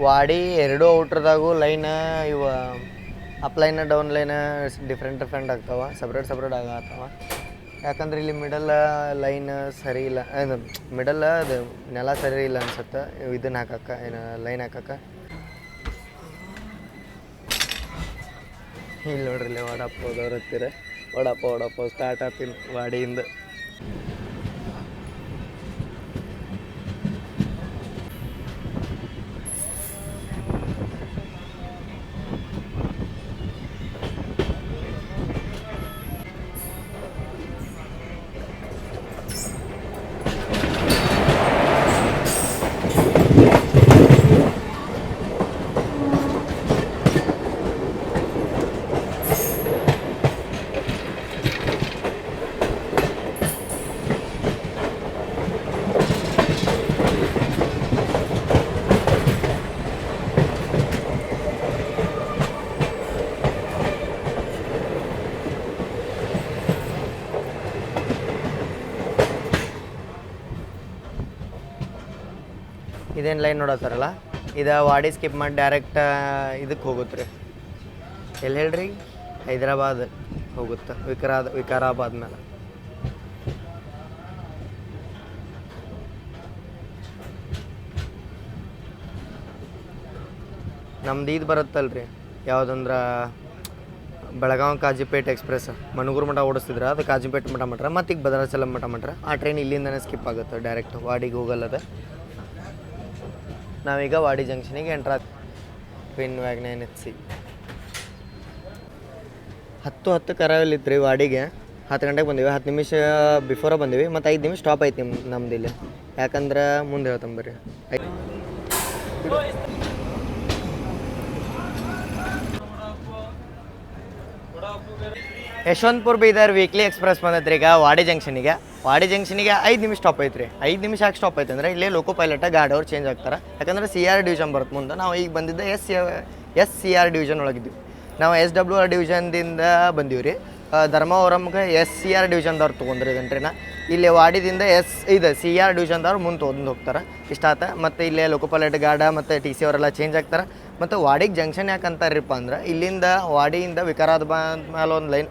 ವಾಡಿ ಎರಡೂ ಔಟ್ರದಾಗೂ ಲೈನ್ ಇವ up line down line different ಆಗ್ತಾವ, ಸಪ್ರೇಟ್ ಆಗತ್ತವ. ಯಾಕಂದ್ರೆ ಇಲ್ಲಿ ಮಿಡಲ್ ಲೈನ್ ಸರಿ ಇಲ್ಲ, ಅದು ಮಿಡಲ್ ಅದು ನೆಲ ಸರಿ ಇಲ್ಲ ಅನ್ಸುತ್ತೆ ಇದನ್ನ ಹಾಕಕ್ಕೆ, ಏನು ಲೈನ್ ಹಾಕಕ್ಕೆ. ಇಲ್ಲಿ ನೋಡ್ರಿ ಇಲ್ಲಿ ವಡಾಪ ಹೋದವ್ರು ಹತ್ತಿರ ವಡಾಪ ಸ್ಟಾರ್ಟ್ ಆಗ್ತೀನಿ ವಾಡಿಯಿಂದ. ಇದೇನು ಲೈನ್ ನೋಡತ್ತಾರಲ್ಲ, ಇದು ವಾಡಿ ಸ್ಕಿಪ್ ಮಾಡಿ ಡೈರೆಕ್ಟ್ ಇದಕ್ಕೆ ಹೋಗುತ್ತೆ ರೀ. ಎಲ್ಲಿ ಹೇಳ್ರಿ, ಹೈದರಾಬಾದ್ ಹೋಗುತ್ತೆ, ವಿಕಾರಾಬಾದ್ ಮೇಲೆ. ನಮ್ದು ಇದು ಬರುತ್ತಲ್ರಿ ಯಾವುದಂದ್ರೆ ಬೆಳಗಾವಿ ಕಾಜಿಪೇಟೆ ಎಕ್ಸ್ಪ್ರೆಸ್, ಮಣಗೂರು ಮಠ ಓಡಿಸ್ತಿದ್ರೆ ಅದು ಕಾಜಿಪೇಟೆ ಮಠ ಮಾಡ್ರೆ, ಮತ್ತು ಈಗ ಭದ್ರಾಚಲಂ ಮಠ ಆ ಟ್ರೈನ್ ಇಲ್ಲಿಂದನೇ ಸ್ಕಿಪ್ ಆಗುತ್ತೆ, ಡೈರೆಕ್ಟ್ ವಾಡಿಗೆ ಹೋಗಲ್ಲದ. ನಾವೀಗ ವಾಡಿ ಜಂಕ್ಷನಿಗೆ ಎಂಟ್ರ ಟ್ವಿನ್ ವ್ಯಾಗ್ನ್ HC 10 ಕರಾವಲಿತ್ತು ರೀ ವಾಡಿಗೆ. 10 ಗಂಟೆಗೆ ಬಂದೀವಿ, 10 ನಿಮಿಷ ಬಿಫೋರ ಬಂದೀವಿ, ಮತ್ತು 5 ನಿಮಿಷ ಸ್ಟಾಪ್ ಐತಿ ನಮ್ದು ಇಲ್ಲಿ. ಯಾಕಂದ್ರೆ ಮುಂದೆ ಹೇಳ್ತಂಬರ್ರಿ. ಯಶವಂತಪುರ ಬೀದರ್ ವೀಕ್ಲಿ ಎಕ್ಸ್ಪ್ರೆಸ್ ಬಂದೈತ್ರಿ ಈಗ ವಾಡಿ ಜಂಕ್ಷನಿಗೆ. 5 ನಿಮಿಷ ಸ್ಟಾಪ್ ಐತ್ರಿ. 5 ನಿಮಿಷ ಯಾಕೆ ಸ್ಟಾಪ್ ಐತೆ ಅಂದರೆ ಇಲ್ಲೇ ಲೋಕೋ ಪೈಲಟ ಗಾಡಿ ಅವ್ರು ಚೇಂಜ್ ಆಗ್ತಾರೆ. ಯಾಕಂದ್ರೆ CR ಡಿವಿಷನ್ ಬರುತ್ತೆ ಮುಂದೆ. ನಾವು ಈಗ ಬಂದಿದ್ದ SCR ಡಿವಿಷನ್ ಒಳಗಿದ್ವಿ. ನಾವು SWR ಡಿವಿಷನ್ದಿಂದ ಬಂದೀವಿ ರೀ. ಧರ್ಮವರಮ್ಗೆ SCR ಡಿವಿಷನ್ದವ್ರು ತೊಗೊಂಡ್ರಿ ಇದನ್ನು ಟ್ರೈನ. ಇಲ್ಲಿ ವಾಡಿದಿಂದ CR ಡಿವಿಷನ್ದವ್ರು ಮುಂದೆ ತೊಗೊಂಡು ಹೋಗ್ತಾರೆ. ಇಷ್ಟ ಆತ. ಮತ್ತು ಇಲ್ಲೇ ಲೋಕೋ ಪೈಲಟ್ ಗಾಡ ಮತ್ತು TC ಅವರೆಲ್ಲ ಚೇಂಜ್ ಆಗ್ತಾರೆ. ಮತ್ತು ವಾಡಿಗೆ ಜಂಕ್ಷನ್ ಯಾಕೆ ಅಂತಾರ್ರಿಪ್ಪ ಅಂದ್ರೆ ಇಲ್ಲಿಂದ ವಾಡಿಯಿಂದ ವಿಕಾರಾಬಾದ್ ಮೇಲೆ ಒಂದು ಲೈನ್,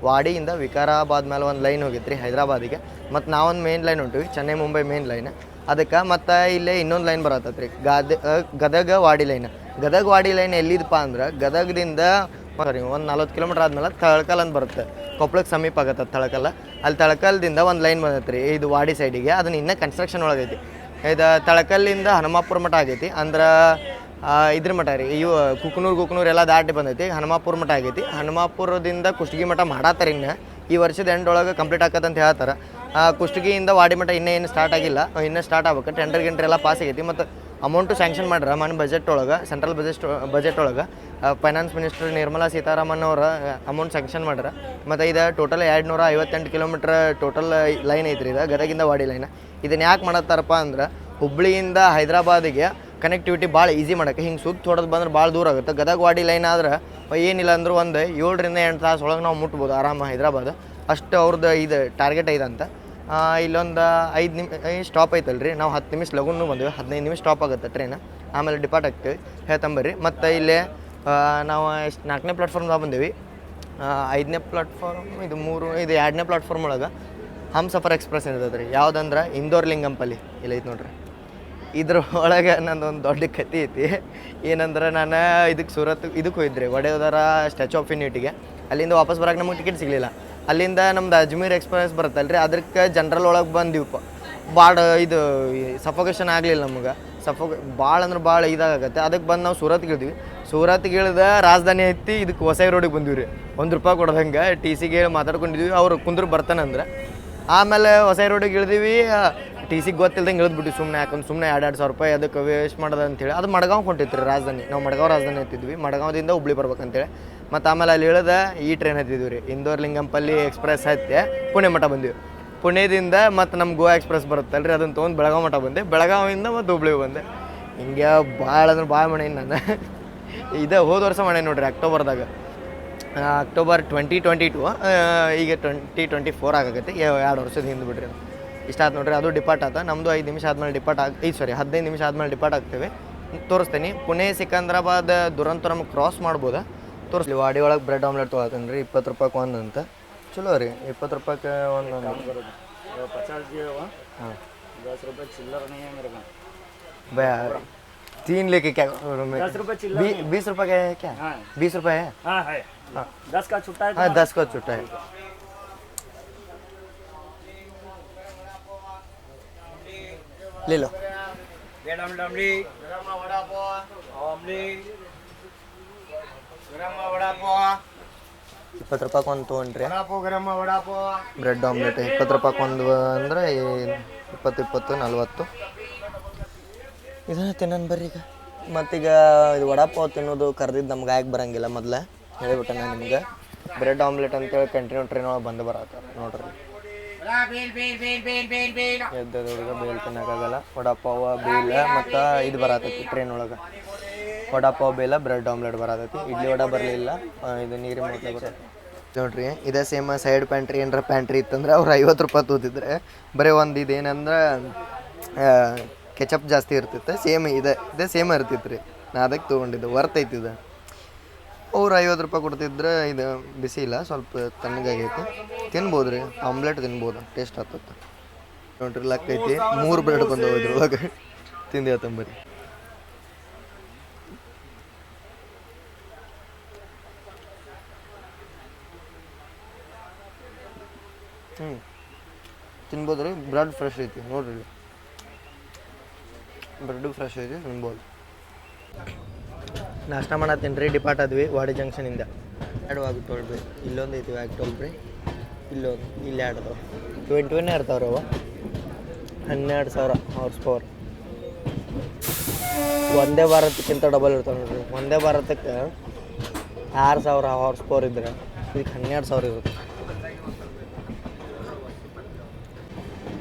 ವಾಡಿಯಿಂದ ವಿಕಾರಾಬಾದ್ ಮೇಲೆ ಒಂದು ಲೈನ್ ಹೋಗಿತ್ತು ರೀ ಹೈದರಾಬಾದಿಗೆ. ಮತ್ತು ನಾವೊಂದು ಮೇನ್ ಲೈನ್ ಹೊಂಟಿವಿ, ಚೆನ್ನೈ ಮುಂಬೈ ಮೇನ್ ಲೈನ್. ಅದಕ್ಕೆ ಮತ್ತು ಇಲ್ಲೇ ಇನ್ನೊಂದು ಲೈನ್ ಬರತ್ತೈತೆ ರೀ, ಗದಗ ವಾಡಿ ಲೈನ್. ಗದಗ ವಾಡಿ ಲೈನ್ ಎಲ್ಲಿದಪ್ಪ ಅಂದ್ರೆ ಗದಗದಿಂದ ಒಂದು 40 ಕಿಲೋಮೀಟ್ರ್ ಆದಮೇಲೆ ತಳಕಲ್ ಅಂತ ಬರುತ್ತೆ, ಕೊಪ್ಪಳಕ್ಕೆ ಸಮೀಪ ಆಗತ್ತೆ ತಳಕಲ್ಲ. ಅಲ್ಲಿ ತಳಕಲ್ದಿಂದ ಒಂದು ಲೈನ್ ಬಂದೈತೆ ರೀ ಇದು ವಾಡಿ ಸೈಡಿಗೆ. ಅದನ್ನ ಇನ್ನೂ ಕನ್ಸ್ಟ್ರಕ್ಷನ್ ಒಳಗೈತಿ. ಇದು ತಳಕಲ್ಲಿಂದ ಹನುಮಾಪುರ ಮಠ ಆಗೈತಿ, ಅಂದ್ರೆ ಇದ್ರ ಮಠ ರೀ. ಇವು ಕುಕ್ನೂರು ಎಲ್ಲ ದಾಟಿ ಬಂದೈತಿ. ಹನುಮಾಪುರ ಮಠ ಆಗೈತಿ. ಹನುಮಾಪುರದಿಂದ ಕುಷ್ಟಗಿ ಮಠ ಮಾಡಾತಾರೆ. ಇನ್ನು ಈ ವರ್ಷದ ಎಂಡೊಳಗೆ ಕಂಪ್ಲೀಟ್ ಆಕತ್ತಂತ ಹೇಳ್ತಾರೆ. ಕುಷ್ಟಗಿಯಿಂದ ವಾಡಿ ಮಠ ಇನ್ನೂ ಸ್ಟಾರ್ಟ್ ಆಗಿಲ್ಲ, ಇನ್ನೂ ಸ್ಟಾರ್ಟ್ ಆಗ್ಬೇಕು. ಟೆಂಡರ್ ಎಲ್ಲ ಪಾಸ್ ಆಗೈತಿ. ಮತ್ತು ಅಮೌಂಟು ಸ್ಯಾಂಕ್ಷನ್ ಮಾಡ್ರೆ ಮನೆ ಬಜೆಟ್ ಒಳಗೆ, ಸೆಂಟ್ರಲ್ ಬಜೆಟ್ ಒಳಗೆ ಫೈನಾನ್ಸ್ ಮಿನಿಸ್ಟರ್ ನಿರ್ಮಲಾ ಸೀತಾರಾಮನ್ ಅವರ ಅಮೌಂಟ್ ಸ್ಯಾಂಕ್ಷನ್ ಮಾಡ್ರೆ. ಮತ್ತು ಇದು ಟೋಟಲ್ 258 ಕಿಲೋಮೀಟ್ರ್ ಟೋಟಲ್ ಲೈನ್ ಐತ್ರಿ. ಇದು ಗದಗಿಂದ ವಾಡಿ ಲೈನ್. ಇದನ್ನು ಯಾಕೆ ಮಾಡತ್ತಾರಪ್ಪ ಅಂದ್ರೆ ಹುಬ್ಳಿಯಿಂದ ಹೈದರಾಬಾದಿಗೆ ಕನೆಕ್ಟಿವಿಟಿ ಭಾಳ ಈಸಿ ಮಾಡೋಕ್ಕೆ. ಹಿಂಗೆ ಸುತ್ತ ಹೊಡೆದು ಬಂದ್ರೆ ಭಾಳ ದೂರ ಆಗುತ್ತೆ. ಗದಗ ವಾಡಿ ಲೈನ್ ಆದ್ರೆ ಏನಿಲ್ಲ ಅಂದ್ರೆ ಒಂದು 7 ರಿಂದ 8 ತಾಸು ಒಳಗೆ ನಾವು ಮುಟ್ಬೋದು ಆರಾಮ ಹೈದರಾಬಾದ್. ಅಷ್ಟು ಅವ್ರದ್ದು ಇದು ಟಾರ್ಗೆಟ್ ಐದಂತ. ಇಲ್ಲೊಂದು 5 ನಿಮಿಷ ಸ್ಟಾಪ್ ಐತಲ್ರಿ. ನಾವು 10 ನಿಮಿಷ ಲಗುನು ಬಂದೀವಿ, 15 ನಿಮಿಷ ಸ್ಟಾಪ್ ಆಗುತ್ತೆ ಟ್ರೈನ್. ಆಮೇಲೆ ಡಿಪಾರ್ಟ್ ಆಗ್ತೀವಿ ಹೇಳ್ತಂಬರ್ರಿ. ಮತ್ತು ಇಲ್ಲೇ ನಾವು 4ನೇ ಪ್ಲಾಟ್ಫಾರ್ಮ್ದಾಗ ಬಂದೀವಿ. 5ನೇ ಪ್ಲಾಟ್ಫಾರ್ಮ್ ಇದು 2ನೇ ಪ್ಲಾಟ್ಫಾರ್ಮ್ ಒಳಗೆ ಹಮ್ಸಫರ್ ಎಕ್ಸ್ಪ್ರೆಸ್ ಇರ್ತದೆ ರೀ. ಯಾವುದಂದ್ರೆ ಇಂದೋರ್ ಲಿಂಗಂಪಲ್ಲಿ ಇಲ್ಲ ಐತೆ ನೋಡ್ರಿ. ಇದ್ರ ಒಳಗೆ ನಂದೊಂದು ದೊಡ್ಡ ಕತೆ ಐತಿ. ಏನಂದ್ರೆ ನಾನು ಇದಕ್ಕೆ ಹೋಗಿದ್ರಿ ವಡೋದರ ಸ್ಟ್ಯಾಚು ಆಫ್ ಯೂನಿಟಿಗೆ. ಅಲ್ಲಿಂದ ವಾಪಸ್ ಬರೋಕೆ ನಮಗೆ ಟಿಕೆಟ್ ಸಿಗಲಿಲ್ಲ. ಅಲ್ಲಿಂದ ನಮ್ದು ಅಜ್ಮೀರ್ ಎಕ್ಸ್ಪ್ರೆಸ್ ಬರುತ್ತಲ್ಲ ರೀ, ಅದಕ್ಕೆ ಜನರಲ್ ಒಳಗೆ ಬಂದಿವಪ್ಪ. ಭಾಳ ಇದು ಸಫೋಕೇಶನ್ ಆಗಲಿಲ್ಲ ನಮ್ಗೆ. ಭಾಳ ಅಂದ್ರೆ ಭಾಳ ಇದಾಗತ್ತೆ. ಅದಕ್ಕೆ ಬಂದು ನಾವು ಸೂರತ್ಗೆ ಇಳಿದ ರಾಜಧಾನಿ ಐತಿ ಇದಕ್ಕೆ ಹೊಸ ರೋಡಿಗೆ ಬಂದಿವಿ ರೀ. ₹1 ಕೊಡ್ದಂಗೆ TCಗೆ ಮಾತಾಡ್ಕೊಂಡಿದ್ವಿ. ಅವ್ರು ಕುಂದ್ರು ಬರ್ತಾನಂದ್ರೆ. ಆಮೇಲೆ ಹೊಸ ರೋಡಿಗೆ ಇಳಿದೀವಿ. TCಗೆ ಗೊತ್ತಿಲ್ದಂಗೆ ಇಳಿದ್ಬಿಟ್ಟು ಸುಮ್ಮನೆ ಯಾಕಂದ್ರೆ ಸುಮ್ಮನೆ ₹2,000 ಅದಕ್ಕೆ ವೇಸ್ಟ್ ಮಾಡೋದು ಅಂತೇಳಿ. ಅದು ಮಡ್ಗಾವ್ ಹೊಂಟಿತ್ತು ರೀ ರಾಜಧಾನಿ. ನಾವು ಮಡ್ಗಾವ್ ರಾಜಧಾನಿ ಹತ್ತಿದ್ವಿ. ಮಡ್ಗಾವ್ದಿಂದ ಹುಬ್ಳಿ ಬರ್ಬೇಕಂತೇಳಿ. ಮತ್ತು ಆಮೇಲೆ ಅಲ್ಲಿ ಇಳಿದ ಈ ಟ್ರೈನ್ ಹತ್ತಿದ್ವಿ ರೀ. ಇಂದೋರ್ ಲಿಂಗಂಪಲ್ಲಿ ಎಕ್ಸ್ಪ್ರೆಸ್ ಹತ್ತಿ ಪುಣೆ ಮಠ ಬಂದಿವಿ. ಪುಣೆದಿಂದ ಮತ್ತು ನಮ್ಮ ಗೋವಾ ಎಕ್ಸ್ಪ್ರೆಸ್ ಬರುತ್ತಲ್ಲ ರೀ, ಅದನ್ನು ತೊಗೊಂಡು ಬೆಳಗಾವಿ ಮಠ ಬಂದೆ. ಬೆಳಗಾವಿಯಿಂದ ಮತ್ತು ಹುಬ್ಳಿಗೆ ಬಂದೆ. ಹಿಂಗೆ ಭಾಳ ಅಂದ್ರೆ ಭಾಳ ಮಾಡೀನಿ ನಾನು. ಇದೇ ಹೋದ ವರ್ಷ ಮಾಡೀನಿ ನೋಡ್ರಿ, ಅಕ್ಟೋಬರ್ದಾಗ. ಅಕ್ಟೋಬರ್ 2022. ಈಗ 2024 ಆಗತ್ತೆ. 2 ವರ್ಷದ ಹಿಂದೆ ಬಿಡ್ರಿ. ಇಷ್ಟ ಆಯ್ತು ನೋಡ್ರಿ. ಅದು ಡಿಪಾರ್ಟ್ ಆತ. ನಮ್ಮದು 5 ನಿಮಿಷ ಆದಮೇಲೆ ಡಿಪಾರ್ಟ್ 15 ನಿಮಿಷ ಆದಮೇಲೆ ಡಿಪಾರ್ಟ್ ಆಗ್ತೇವೆ. ತೋರಿಸ್ತೀನಿ. ಪುಣೆ ಸಿಕಂದ್ರಾಬಾದ್ ದುರಂತ ನಮಗೆ ಕ್ರಾಸ್ ಮಾಡ್ಬೋದಾ ತೋರಿಸ್ಲಿ. ವಾಡಿ ಒಳಗೆ ಬ್ರೆಡ್ ಆಮ್ಲೆಟ್ ತೊಗೊಳ್ತೀನಿ ರೀ. ₹20 ಒಂದು ಅಂತ. ಚಲೋ ರೀ. ₹20 ಒಂದು. 10 चिल्लर नहीं है मेरे को. भैया 3 लेके क्या? 10 रुपये चिल्लर. 20 रुपये का है क्या? 20 रुपये है. हाँ है. 10 का छुट्टा है. हाँ 10 का छुट्टा है. ले लो. ₹20 ಒಂದು ತೊಗೊಂಡ್ರಿ. ಬ್ರೆಡ್ ಆಮ್ಲೆಟ್ ₹20 ಒಂದು ಅಂದರೆ 20 40. ಇದನ್ನ ತಿನ್ನೋಣ ಬರ್ರಿ ಈಗ. ಮತ್ತೀಗ ಇದು ವಡಾಪಾವ್ ತಿನ್ನೋದು ಕರೆದಿದ್ದು ನಮ್ಗೆ ಆಗಿ ಬರೋಂಗಿಲ್ಲ. ಮೊದಲೇ ಹೇಳಿಬಿಟ್ಟೆ ನಾನು ನಿಮ್ಗೆ. ಬ್ರೆಡ್ ಆಮ್ಲೆಟ್ ಅಂತೇಳಿ ಕಂಟಿನ್ಯೂ ಟ್ರೈನ್ ಒಳಗೆ ಬಂದು ಬರತ್ತೆ ನೋಡ್ರಿ. ಎದ್ದದ ಹುಡುಗ ಬೇಲ್ ತಿನ್ನೋಕ್ಕಾಗಲ್ಲ. ವಡಾಪಾವ ಬೇಲ ಮತ್ತು ಇದು ಬರತೈತಿ ಟ್ರೈನ್ ಒಳಗೆ. ವಡಾಪಾವ್ ಬೇಲ ಬ್ರೆಡ್ ಆಮ್ಲೆಟ್ ಬರತೈತಿ. ಇಡ್ಲಿ ವಡ ಬರಲಿಲ್ಲ. ಇದು ನೀರಿನ ಮೊದಲೇ ಬರುತ್ತೆ ನೋಡ್ರಿ. ಇದೇ ಸೇಮ್ ಸೈಡ್ ಪ್ಯಾಂಟ್ರಿ ಏನಾರ ಪ್ಯಾಂಟ್ರಿ ಇತ್ತಂದ್ರೆ ಅವ್ರು ₹50 ತೋತಿದ್ರೆ. ಬರೀ ಒಂದು ಇದೇನಂದ್ರೆ ಕೆಚಪ್ ಜಾಸ್ತಿ ಇರ್ತಿತ್ತು. ಇದೇ ಸೇಮ್ ಇರ್ತಿತ್ತು ರೀ. ನಾ ಅದಕ್ಕೆ ತೊಗೊಂಡಿದ್ದು. ವರ್ತ್ ಐತಿದೆ. ಅವ್ರು ₹50 ಕೊಡ್ತಿದ್ರೆ. ಇದು ಬಿಸಿ ಇಲ್ಲ, ಸ್ವಲ್ಪ ತಣ್ಣಗಾಗೈತಿ. ತಿನ್ಬೋದು ರೀ. ಆಮ್ಲೆಟ್ ತಿನ್ಬೋದು, ಟೇಸ್ಟ್ ಆಗ್ತದೆ ನೋಡ್ರಿ. ಲಕ್ ಐತಿ. 3 ಬ್ರೆಡ್ ಬಂದು ಇದ್ರೊಳಗೆ ತಿಂದೇತಂಬರಿ. ತಿನ್ಬೋದು ರೀ. ಬ್ರೆಡ್ ಫ್ರೆಶ್ ಐತಿ ನೋಡ್ರಿ. ಬ್ರೆಡ್ಡು ಫ್ರೆಶ್ ಐತಿ, ತಿನ್ಬೋದು. ನಾಷ್ಟ ಮಾಡತ್ತೀನಿ ರೀ. ಡಿಪಾರ್ಟ್ ಆದ್ವಿ ವಾಡಿ ಜಂಕ್ಷನಿಂದ. 2 ಆಗುತ್ತೆ ತೊಳ್ರಿ. ಇಲ್ಲೊಂದು ಐತಿ ವ್ಯಾಗ್ ತೊಳ್ರಿ. ಇಲ್ಲೊಂದು ಇಲ್ಲಿ 2 ಅದಾವೆ. 20 ಇರ್ತಾವ್ರಿ ಅವ. 12,000 ಹಾರ್ಸ್ ಪವರ್. ವಂದೇ ಭಾರತಕ್ಕಿಂತ ಡಬಲ್ ಇರ್ತಾವೆ ನೋಡ್ರಿ. ವಂದೇ ಭಾರತಕ್ಕೆ 6,000 ಹಾರ್ಸ್ ಪವರ್ ಇದ್ರೆ ಇದಕ್ಕೆ 12,000 ಇರುತ್ತೆ.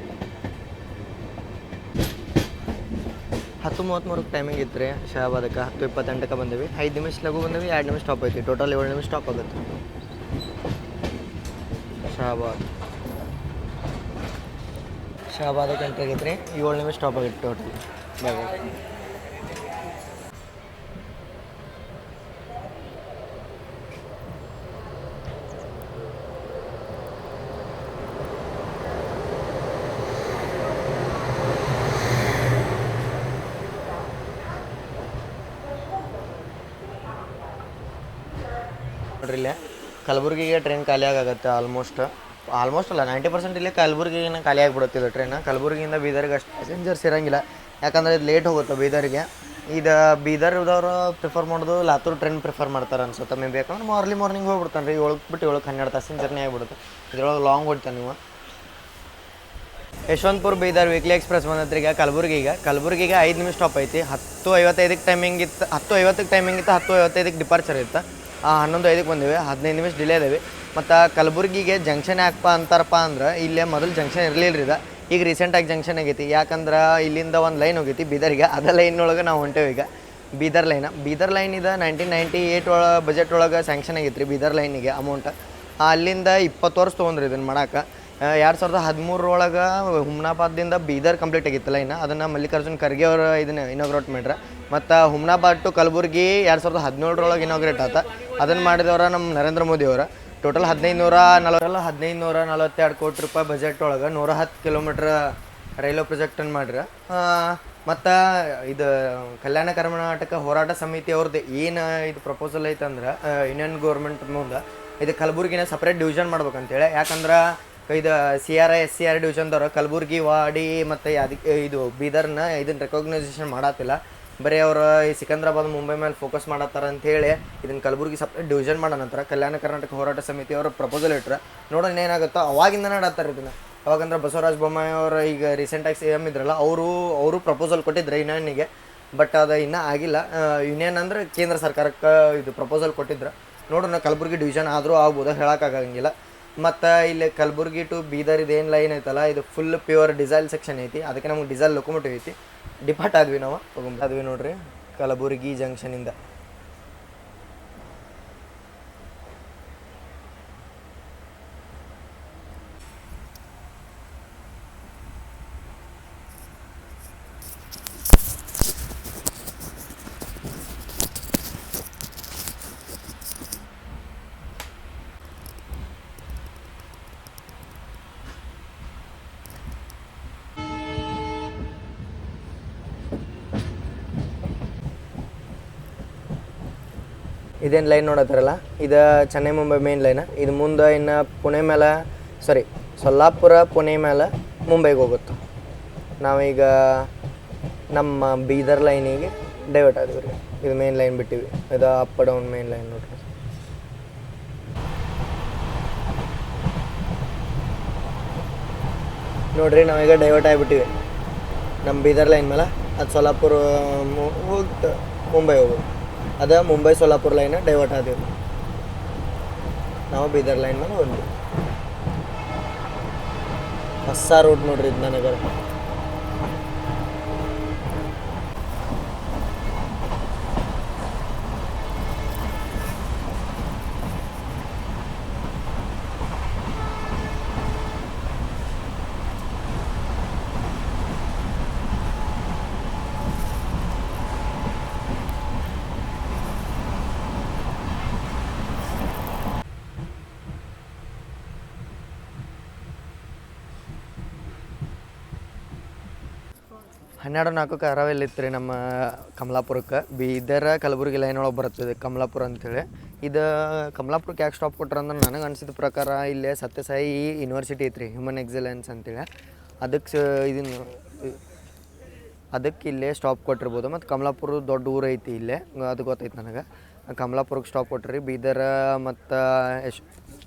ಹತ್ತು 33 ಟೈಮಿಂಗ್ ಇತ್ತು ರೀ. ಶಹಾಬಾದಕ್ಕೆ 10:28 ಬಂದೀವಿ. 5 ನಿಮಿಷ ಲಘು ಬಂದೀವಿ. 2 ನಿಮಿಷ ಸ್ಟಾಪ್ ಐತಿ. ಟೋಟಲ್ 7 ನಿಮಿಷ ಸ್ಟಾಪ್ ಆಗುತ್ತೆ. ಶಹಾಬಾದಕ್ಕೆ ಎಂಟ್ರಿ ಆಗೈತೆ ರೀ. 7 ನಿಮಿಷ ಸ್ಟಾಪ್ ಆಗೈತೆ ಟೋಟಲ್. ನೋಡ್ರಿ ಇಲ್ಲೇ ಕಲಬುರಗಿಗೆ ಟ್ರೈನ್ ಖಾಲಿ ಆಗುತ್ತೆ. ಆಲ್ಮೋಸ್ಟ್ ಅಲ್ಲ 90% ಇಲ್ಲೇ ಕಲಬುರಗಿಗೆ ಖಾಲಿ ಆಗಿಬಿಡುತ್ತಿದೆ ಟ್ರೈನ್. ಕಲಬುರಗಿಯಿಂದ ಬೀದರ್ಗೆ ಅಷ್ಟು ಪ್ಯಾಸೆಂಜರ್ಸ್ ಇರೋಂಗಿಲ್ಲ. ಯಾಕಂದರೆ ಇದು ಲೇಟ್ ಹೋಗುತ್ತೆ ಬೀದರ್ಗೆ. ಇದು ಬೀದರ್ದವರು ಪ್ರಿಫರ್ ಮಾಡೋದು ಲಾತೂರ್ ಟ್ರೈನ್ ಪ್ರಿಫರ್ ಮಾಡ್ತಾರೆ ಅನ್ಸುತ್ತೆ. ಮೇ ಬೇಕಂದ್ರೆ ಮಾರ್ನಿಂಗ್ ಹೋಗ್ಬಿಡ್ತಾನೆ ರೀ. 7 ಬಿಟ್ಟು 12 ತಾಸಿನ ಜರ್ನಿ ಆಗಿಬಿಡುತ್ತೆ. ಇದ್ರೊಳಗೆ ಲಾಂಗ್ ಹೊಡ್ತಾನೆ ನೀವು. ಯಶವಂತಪುರ ಬೀದರ್ ವೀಕ್ಲಿ ಎಕ್ಸ್ಪ್ರೆಸ್ ಬಂದತ್ರಿ. ಈಗ ಕಲಬುರಗಿಗೆ 5 ನಿಮಿಷ ಸ್ಟಾಪ್ ಐತಿ. 10:55 ಟೈಮಿಂಗ್ ಇತ್ತು. 10:55 ಡಿಪಾರ್ಚರ್ ಇತ್ತು. 11:05 ಬಂದಿವೆ. 15 ನಿಮಿಷ ಡಿಲೇ ಅದೇವಿ. ಮತ್ತು ಕಲಬುರಗಿಗೆ ಜಂಕ್ಷನ್ ಯಾಕಪ್ಪ ಅಂತಾರಪ್ಪ ಅಂದ್ರೆ ಇಲ್ಲೇ ಮೊದಲು ಜಂಕ್ಷನ್ ಇರಲಿಲ್ಲ ರೀ. ಈಗ ರೀಸೆಂಟಾಗಿ ಜಂಕ್ಷನ್ ಆಗೈತಿ. ಯಾಕಂದ್ರೆ ಇಲ್ಲಿಂದ ಒಂದು ಲೈನ್ ಹೋಗೈತಿ ಬೀದರ್ಗೆ. ಅದೇ ಲೈನೊಳಗೆ ನಾವು ಹೊಂಟೇವೆ ಈಗ. ಬೀದರ್ ಲೈನ್ ಇದೆ 1998 ಬಜೆಟ್ ಒಳಗೆ ಸ್ಯಾಂಕ್ಷನ್ ಆಗೈತೆ ರೀ ಬೀದರ್ ಲೈನಿಗೆ ಅಮೌಂಟ್. ಅಲ್ಲಿಂದ 20 ವರ್ಷ ತೊಗೊಂಡ್ರಿ ಇದನ್ನು ಮಾಡೋಕೆ. 2013 ಒಳಗೆ ಹುಮ್ನಾಬಾದ್ದಿಂದ ಬೀದರ್ ಕಂಪ್ಲೀಟ್ ಆಗಿತ್ತು ಲೈನ್. ಅದನ್ನು ಮಲ್ಲಿಕಾರ್ಜುನ್ ಖರ್ಗೆ ಅವರು ಇದನ್ನು ಇನಾಗ್ರೇಟ್ ಮಾಡ್ರೆ. ಮತ್ತು ಹುಮ್ನಾಬಾದ್ ಟು ಕಲಬುರ್ಗಿ 2017 ಇನಾಗ್ರೇಟ್ ಆತ. ಅದನ್ನು ಮಾಡಿದವರ ನಮ್ಮ ನರೇಂದ್ರ ಮೋದಿ ಅವರ. ಟೋಟಲ್ 1542 ಕೋಟಿ ರೂಪಾಯಿ ಬಜೆಟ್ ಒಳಗೆ 110 ಕಿಲೋಮೀಟ್ರ್ ರೈಲ್ವೆ ಪ್ರೊಜೆಕ್ಟನ್ನು ಮಾಡ್ರಿ. ಮತ್ತು ಇದು ಕಲ್ಯಾಣ ಕರ್ನಾಟಕ ಹೋರಾಟ ಸಮಿತಿ ಅವ್ರದ್ದು ಏನು ಇದು ಪ್ರಪೋಸಲ್ ಐತಂದ್ರೆ ಯೂನಿಯನ್ ಗೌರ್ಮೆಂಟ್ ಮುಂದೆ ಇದು ಕಲಬುರ್ಗಿನ ಸಪ್ರೇಟ್ ಡಿವಿಷನ್ ಮಾಡ್ಬೇಕಂತೇಳಿ. ಯಾಕಂದ್ರೆ ಇದು CRI SCR ಡಿವಿಷನ್ದವ್ರು ಕಲಬುರ್ಗಿ ವಾಡಿ ಮತ್ತು ಇದು ಬೀದರ್ನ ಇದನ್ನು ರೆಕಗ್ನೈಸೇಷನ್ ಮಾಡತ್ತಿಲ್ಲ. ಬರೀ ಅವರು ಈ ಸಿಕಂದ್ರಾಬಾದ್ ಮುಂಬೈ ಮೇಲೆ ಫೋಕಸ್ ಮಾಡತ್ತಾರ ಅಂಥೇಳಿ ಇದನ್ನು ಕಲಬುರ್ಗಿ ಸಪ್ರೇಟ್ ಡಿವಿಷನ್ ಮಾಡೋ ನಂತರ ಕಲ್ಯಾಣ ಕರ್ನಾಟಕ ಹೋರಾಟ ಸಮಿತಿ ಅವರು ಪ್ರಪೋಸಲ್ ಇಟ್ಟರೆ ನೋಡೋಣ ಏನಾಗುತ್ತೋ. ಅವಾಗಿಂದ ನಡತ್ತಾರೆ ಇದನ್ನು. ಅವಾಗಂದ್ರೆ ಬಸವರಾಜ ಬೊಮ್ಮಾಯಿ ಅವರು ಈಗ ರೀಸೆಂಟಾಗಿ CM ಇದ್ರಲ್ಲ, ಅವರು ಪ್ರಪೋಸಲ್ ಕೊಟ್ಟಿದ್ರು ಯೂನಿಯನ್ನಿಗೆ. ಬಟ್ ಅದು ಇನ್ನೂ ಆಗಿಲ್ಲ. ಯೂನಿಯನ್ ಅಂದರೆ ಕೇಂದ್ರ ಸರ್ಕಾರಕ್ಕೆ ಇದು ಪ್ರಪೋಸಲ್ ಕೊಟ್ಟಿದ್ರು. ನೋಡೋಣ ಕಲಬುರ್ಗಿ ಡಿವಿಷನ್ ಆದರೂ ಆಗ್ಬೋದು, ಹೇಳೋಕ್ಕಾಗಂಗಿಲ್ಲ. ಮತ್ತು ಇಲ್ಲಿ ಕಲಬುರ್ಗಿ ಟು ಬೀದರ್ ಇದೇನು ಲೈನ್ ಐತಲ್ಲ, ಇದು ಫುಲ್ ಪ್ಯೂರ್ ಡಿಸೈಲ್ ಸೆಕ್ಷನ್ ಐತಿ. ಅದಕ್ಕೆ ನಮ್ಗೆ ಡಿಸೈಲ್ ಲೊಕೊಮೋಟಿವ್ ಐತಿ. ಡಿಪಾರ್ಟ್ ಆದ್ವಿ ನಾವು ಆದ್ವಿ ನೋಡ್ರಿ ಕಲಬುರ್ಗಿ ಜಂಕ್ಷನಿಂದ. ಇದೇನು ಲೈನ್ ನೋಡತ್ತಾರಲ್ಲ, ಇದು ಚೆನ್ನೈ ಮುಂಬೈ ಮೇನ್ ಲೈನ್. ಇದು ಮುಂದೆ ಇನ್ನು ಪುಣೆ ಮೇಲೆ ಸೊಲ್ಲಾಪುರ ಪುಣೆ ಮೇಲೆ ಮುಂಬೈಗೆ ಹೋಗುತ್ತೆ. ನಾವೀಗ ನಮ್ಮ ಬೀದರ್ ಲೈನಿಗೆ ಡೈವರ್ಟ್ ಆದ್ವಿ ರೀ. ಇದು ಮೇನ್ ಲೈನ್ ಬಿಟ್ಟಿವಿ. ಇದು ಅಪ್ ಡೌನ್ ಮೇನ್ ಲೈನ್ ನೋಡ್ರಿ. ನೋಡ್ರಿ ನಾವೀಗ ಡೈವರ್ಟ್ ಆಗಿಬಿಟ್ಟಿವಿ ನಮ್ಮ ಬೀದರ್ ಲೈನ್ ಮೇಲೆ. ಅದು ಸೊಲ್ಲಾಪುರ ಹೋಗ್ತು ಮುಂಬೈ ಹೋಗೋದು. ಅದು ಮುಂಬೈ ಸೊಲ್ಲಾಪುರ ಲೈನ್ ಡೈವರ್ಟ್ ಆದೀವಿ. ನಾವು ಬೀದರ್ ಲೈನ್ ಮೇಲೆ ಹೋದ್ವಿ. ಹೊಸ ರೂಟ್ ನೋಡ್ರಿ ಇದು ನನಗೆ. ಹನ್ನೆರಡು 4ಕ್ಕೆ ಅರವೆಲ್ ಇತ್ತು ರೀ ನಮ್ಮ ಕಮಲಾಪುರಕ್ಕೆ. ಬೀದರ ಕಲಬುರ್ಗಿ ಲೈನ್ ಒಳಗೆ ಬರ್ತದೆ ಕಮಲಾಪುರ ಅಂಥೇಳಿ. ಇದು ಕಮಲಾಪುರಕ್ಕೆ ಯಾಕೆ ಸ್ಟಾಪ್ ಕೊಟ್ರು ಅಂದ್ರೆ ನನಗೆ ಅನಿಸಿದ ಪ್ರಕಾರ ಇಲ್ಲೇ ಸತ್ಯಸಾಯಿ ಯೂನಿವರ್ಸಿಟಿ ಐತ್ರಿ, ಹ್ಯೂಮನ್ ಎಕ್ಸಲೆನ್ಸ್ ಅಂತೇಳಿ. ಅದಕ್ಕೆ ಇಲ್ಲೇ ಸ್ಟಾಪ್ ಕೊಟ್ಟಿರ್ಬೋದು. ಮತ್ತು ಕಮಲಾಪುರ ದೊಡ್ಡ ಊರು ಐತಿ ಇಲ್ಲೇ, ಅದು ಗೊತ್ತೈತೆ ನನಗೆ. ಕಮಲಾಪುರಕ್ಕೆ ಸ್ಟಾಪ್ ಕೊಟ್ರಿ. ಬೀದರ ಮತ್ತು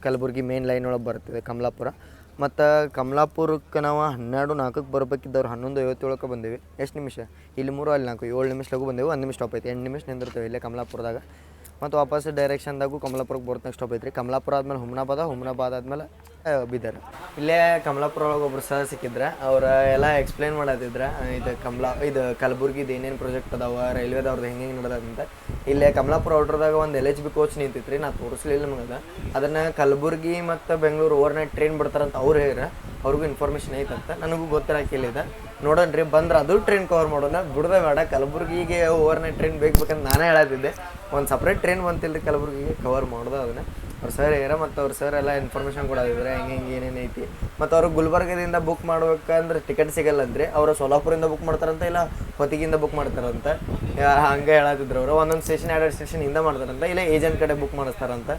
ಕಲಬುರ್ಗಿ ಮೇನ್ ಲೈನ್ ಒಳಗೆ ಬರ್ತದೆ ಕಮಲಾಪುರ. ಮತ್ತು ಕಮಲಾಪುರಕ್ಕೆ ನಾವು 12:04ಕ್ಕೆ ಬರ್ಬೇಕಿದ್ದವ್ರು 11:57ಕ್ಕೆ ಬಂದೀವಿ. ಎಷ್ಟು ನಿಮಿಷ ಇಲ್ಲಿ 3 ಅಲ್ಲಿ 4 7 ನಿಮಿಷ ಲಗು ಬಂದೆವು. 1 ನಿಮಿಷ ಸ್ಟಾಪ್ ಐತಿ. 8 ನಿಮಿಷ ನಿಂದಿರ್ತೇವೆ ಇಲ್ಲೇ ಕಮಲಾಪುರದಾಗ. ಮತ್ತು ವಾಪಸ್ ಡೈರೆಕ್ಷನ್ದಾಗೂ ಕಮಲಾಪುರಕ್ಕೆ ಬರ್ತಂಗೆ ಸ್ಟಾಪ್ ಐತ್ರಿ. ಕಮಲಾಪುರ ಆದ್ಮೇಲೆ ಹುಮ್ನಾಬಾದ್ ಆದ್ಮೇಲೆ ಬೀದರ್. ಇಲ್ಲೇ ಕಮಲಾಪುರ ಒಳಗೆ ಒಬ್ರು ಸರ್ ಸಿಕ್ಕಿದ್ರೆ ಅವ್ರು ಎಲ್ಲ ಎಕ್ಸ್ಪ್ಲೇನ್ ಮಾಡತ್ತಿದ್ರೆ ಇದು ಕಲಬುರ್ಗಿದು ಏನೇನು ಪ್ರಾಜೆಕ್ಟ್ ಅದಾವ, ರೈಲ್ವೇದವ್ರದ್ದು ಹೆಂಗೆ ನಡೆದಂತ. ಇಲ್ಲೇ ಕಮಲಾಪುರ ಔಟ್ರದಾಗ ಒಂದು LHB ಕೋಚ್ ನಿಂತಿತ್ತು ರೀ. ನಾನು ತೋರಿಸ್ಲಿಲ್ಲ ನಮಗೆ. ಅದನ್ನು ಕಲಬುರ್ಗಿ ಮತ್ತು ಬೆಂಗಳೂರು ಓವರ್ನೈಟ್ ಟ್ರೈನ್ ಬಿಡ್ತಾರಂತ ಅವ್ರು ಹೇಳ್ರ. ಅವ್ರಿಗೂ ಇನ್ಫಾರ್ಮೇಷನ್ ಐತಂತ, ನನಗೂ ಗೊತ್ತಿರಾಕಿಲ್ಲಿದೆ. ನೋಡೋಣ ರೀ, ಬಂದ್ರೆ ಅದು ಟ್ರೈನ್ ಕವರ್ ಮಾಡೋಣ, ಬಿಡದೆ ಬೇಡ. ಕಲಬುರ್ಗಿಗೆ ಓವರ್ನೈಟ್ ಟ್ರೈನ್ ಬೇಕಂತ ನಾನೇ ಹೇಳತ್ತಿದ್ದೆ. ಒಂದು ಸಪ್ರೇಟ್ ಟ್ರೈನ್ ಬಂತಿಲ್ಲ ರೀ ಕಲಬುರ್ಗಿಗೆ, ಕವರ್ ಮಾಡೋದು ಅದನ್ನು. ಅವ್ರು ಸರ್ ಹೇಳ್ಯಾರ. ಮತ್ತು ಅವ್ರು ಸರ್ ಎಲ್ಲ ಇನ್ಫಾರ್ಮೇಷನ್ ಕೊಡೋದಿದ್ರೆ ಹೆಂಗೆ ಏನೇನು ಐತಿ. ಮತ್ತು ಅವರು ಗುಲ್ಬರ್ಗದಿಂದ ಬುಕ್ ಮಾಡ್ಬೇಕಂದ್ರೆ ಟಿಕೆಟ್ ಸಿಗಲ್ಲಂದ್ರಿ. ಅವರು ಸೋಲಾಪುರಿಂದ ಬುಕ್ ಮಾಡ್ತಾರಂತ, ಇಲ್ಲ ಹೊತ್ತಿಗಿಂದ ಬುಕ್ ಮಾಡ್ತಾರಂತ. ಹಂಗೆ ಹೇಳತ್ತಿದ್ರು ಅವರು. ಒಂದೊಂದು ಸ್ಟೇಷನ್ 2 ಸ್ಟೇಷನಿಂದ ಮಾಡ್ತಾರಂತ, ಇಲ್ಲ ಏಜೆಂಟ್ ಕಡೆ ಬುಕ್ ಮಾಡಿಸ್ತಾರಂತ.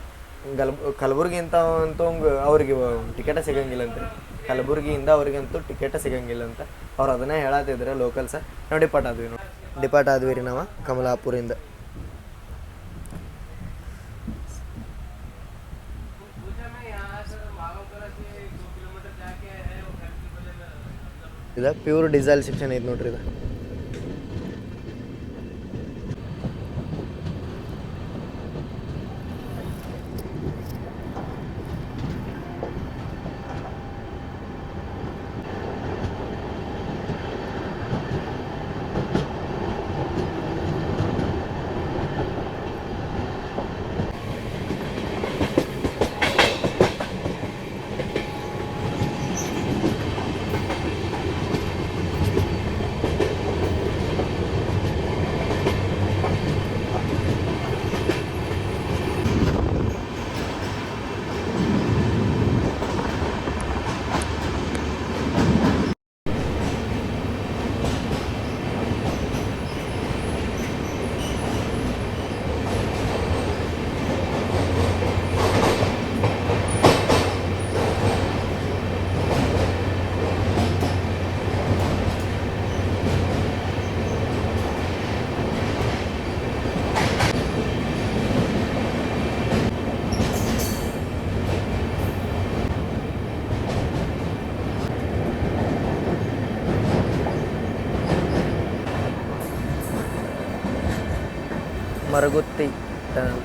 ಕಲಬುರ್ಗಿ ಅಂತೂ ಅವ್ರಿಗೆ ಟಿಕೆಟೇ ಸಿಗಂಗಿಲ್ಲ ಅಂತ್ರಿ. ಕಲಬುರ್ಗಿಯಿಂದ ಅವ್ರಿಗಂತೂ ಟಿಕೆಟೇ ಸಿಗಂಗಿಲ್ಲ ಅಂತ ಅವ್ರು ಅದನ್ನೇ ಹೇಳತ್ತಿದ್ರೆ ಲೋಕಲ್ಸ. ನಾವು ಡಿಪಾರ್ಟ್ ಆದ್ವಿ ರೀ ನಾವು ಕಮಲಾಪುರಿಂದ. ಇದು ಪ್ಯೂರ್ ಡೀಸೆಲ್ ಸೆಕ್ಷನ್ ಐತೆ ನೋಡ್ರಿ. ಇದು Maragutti tunnel.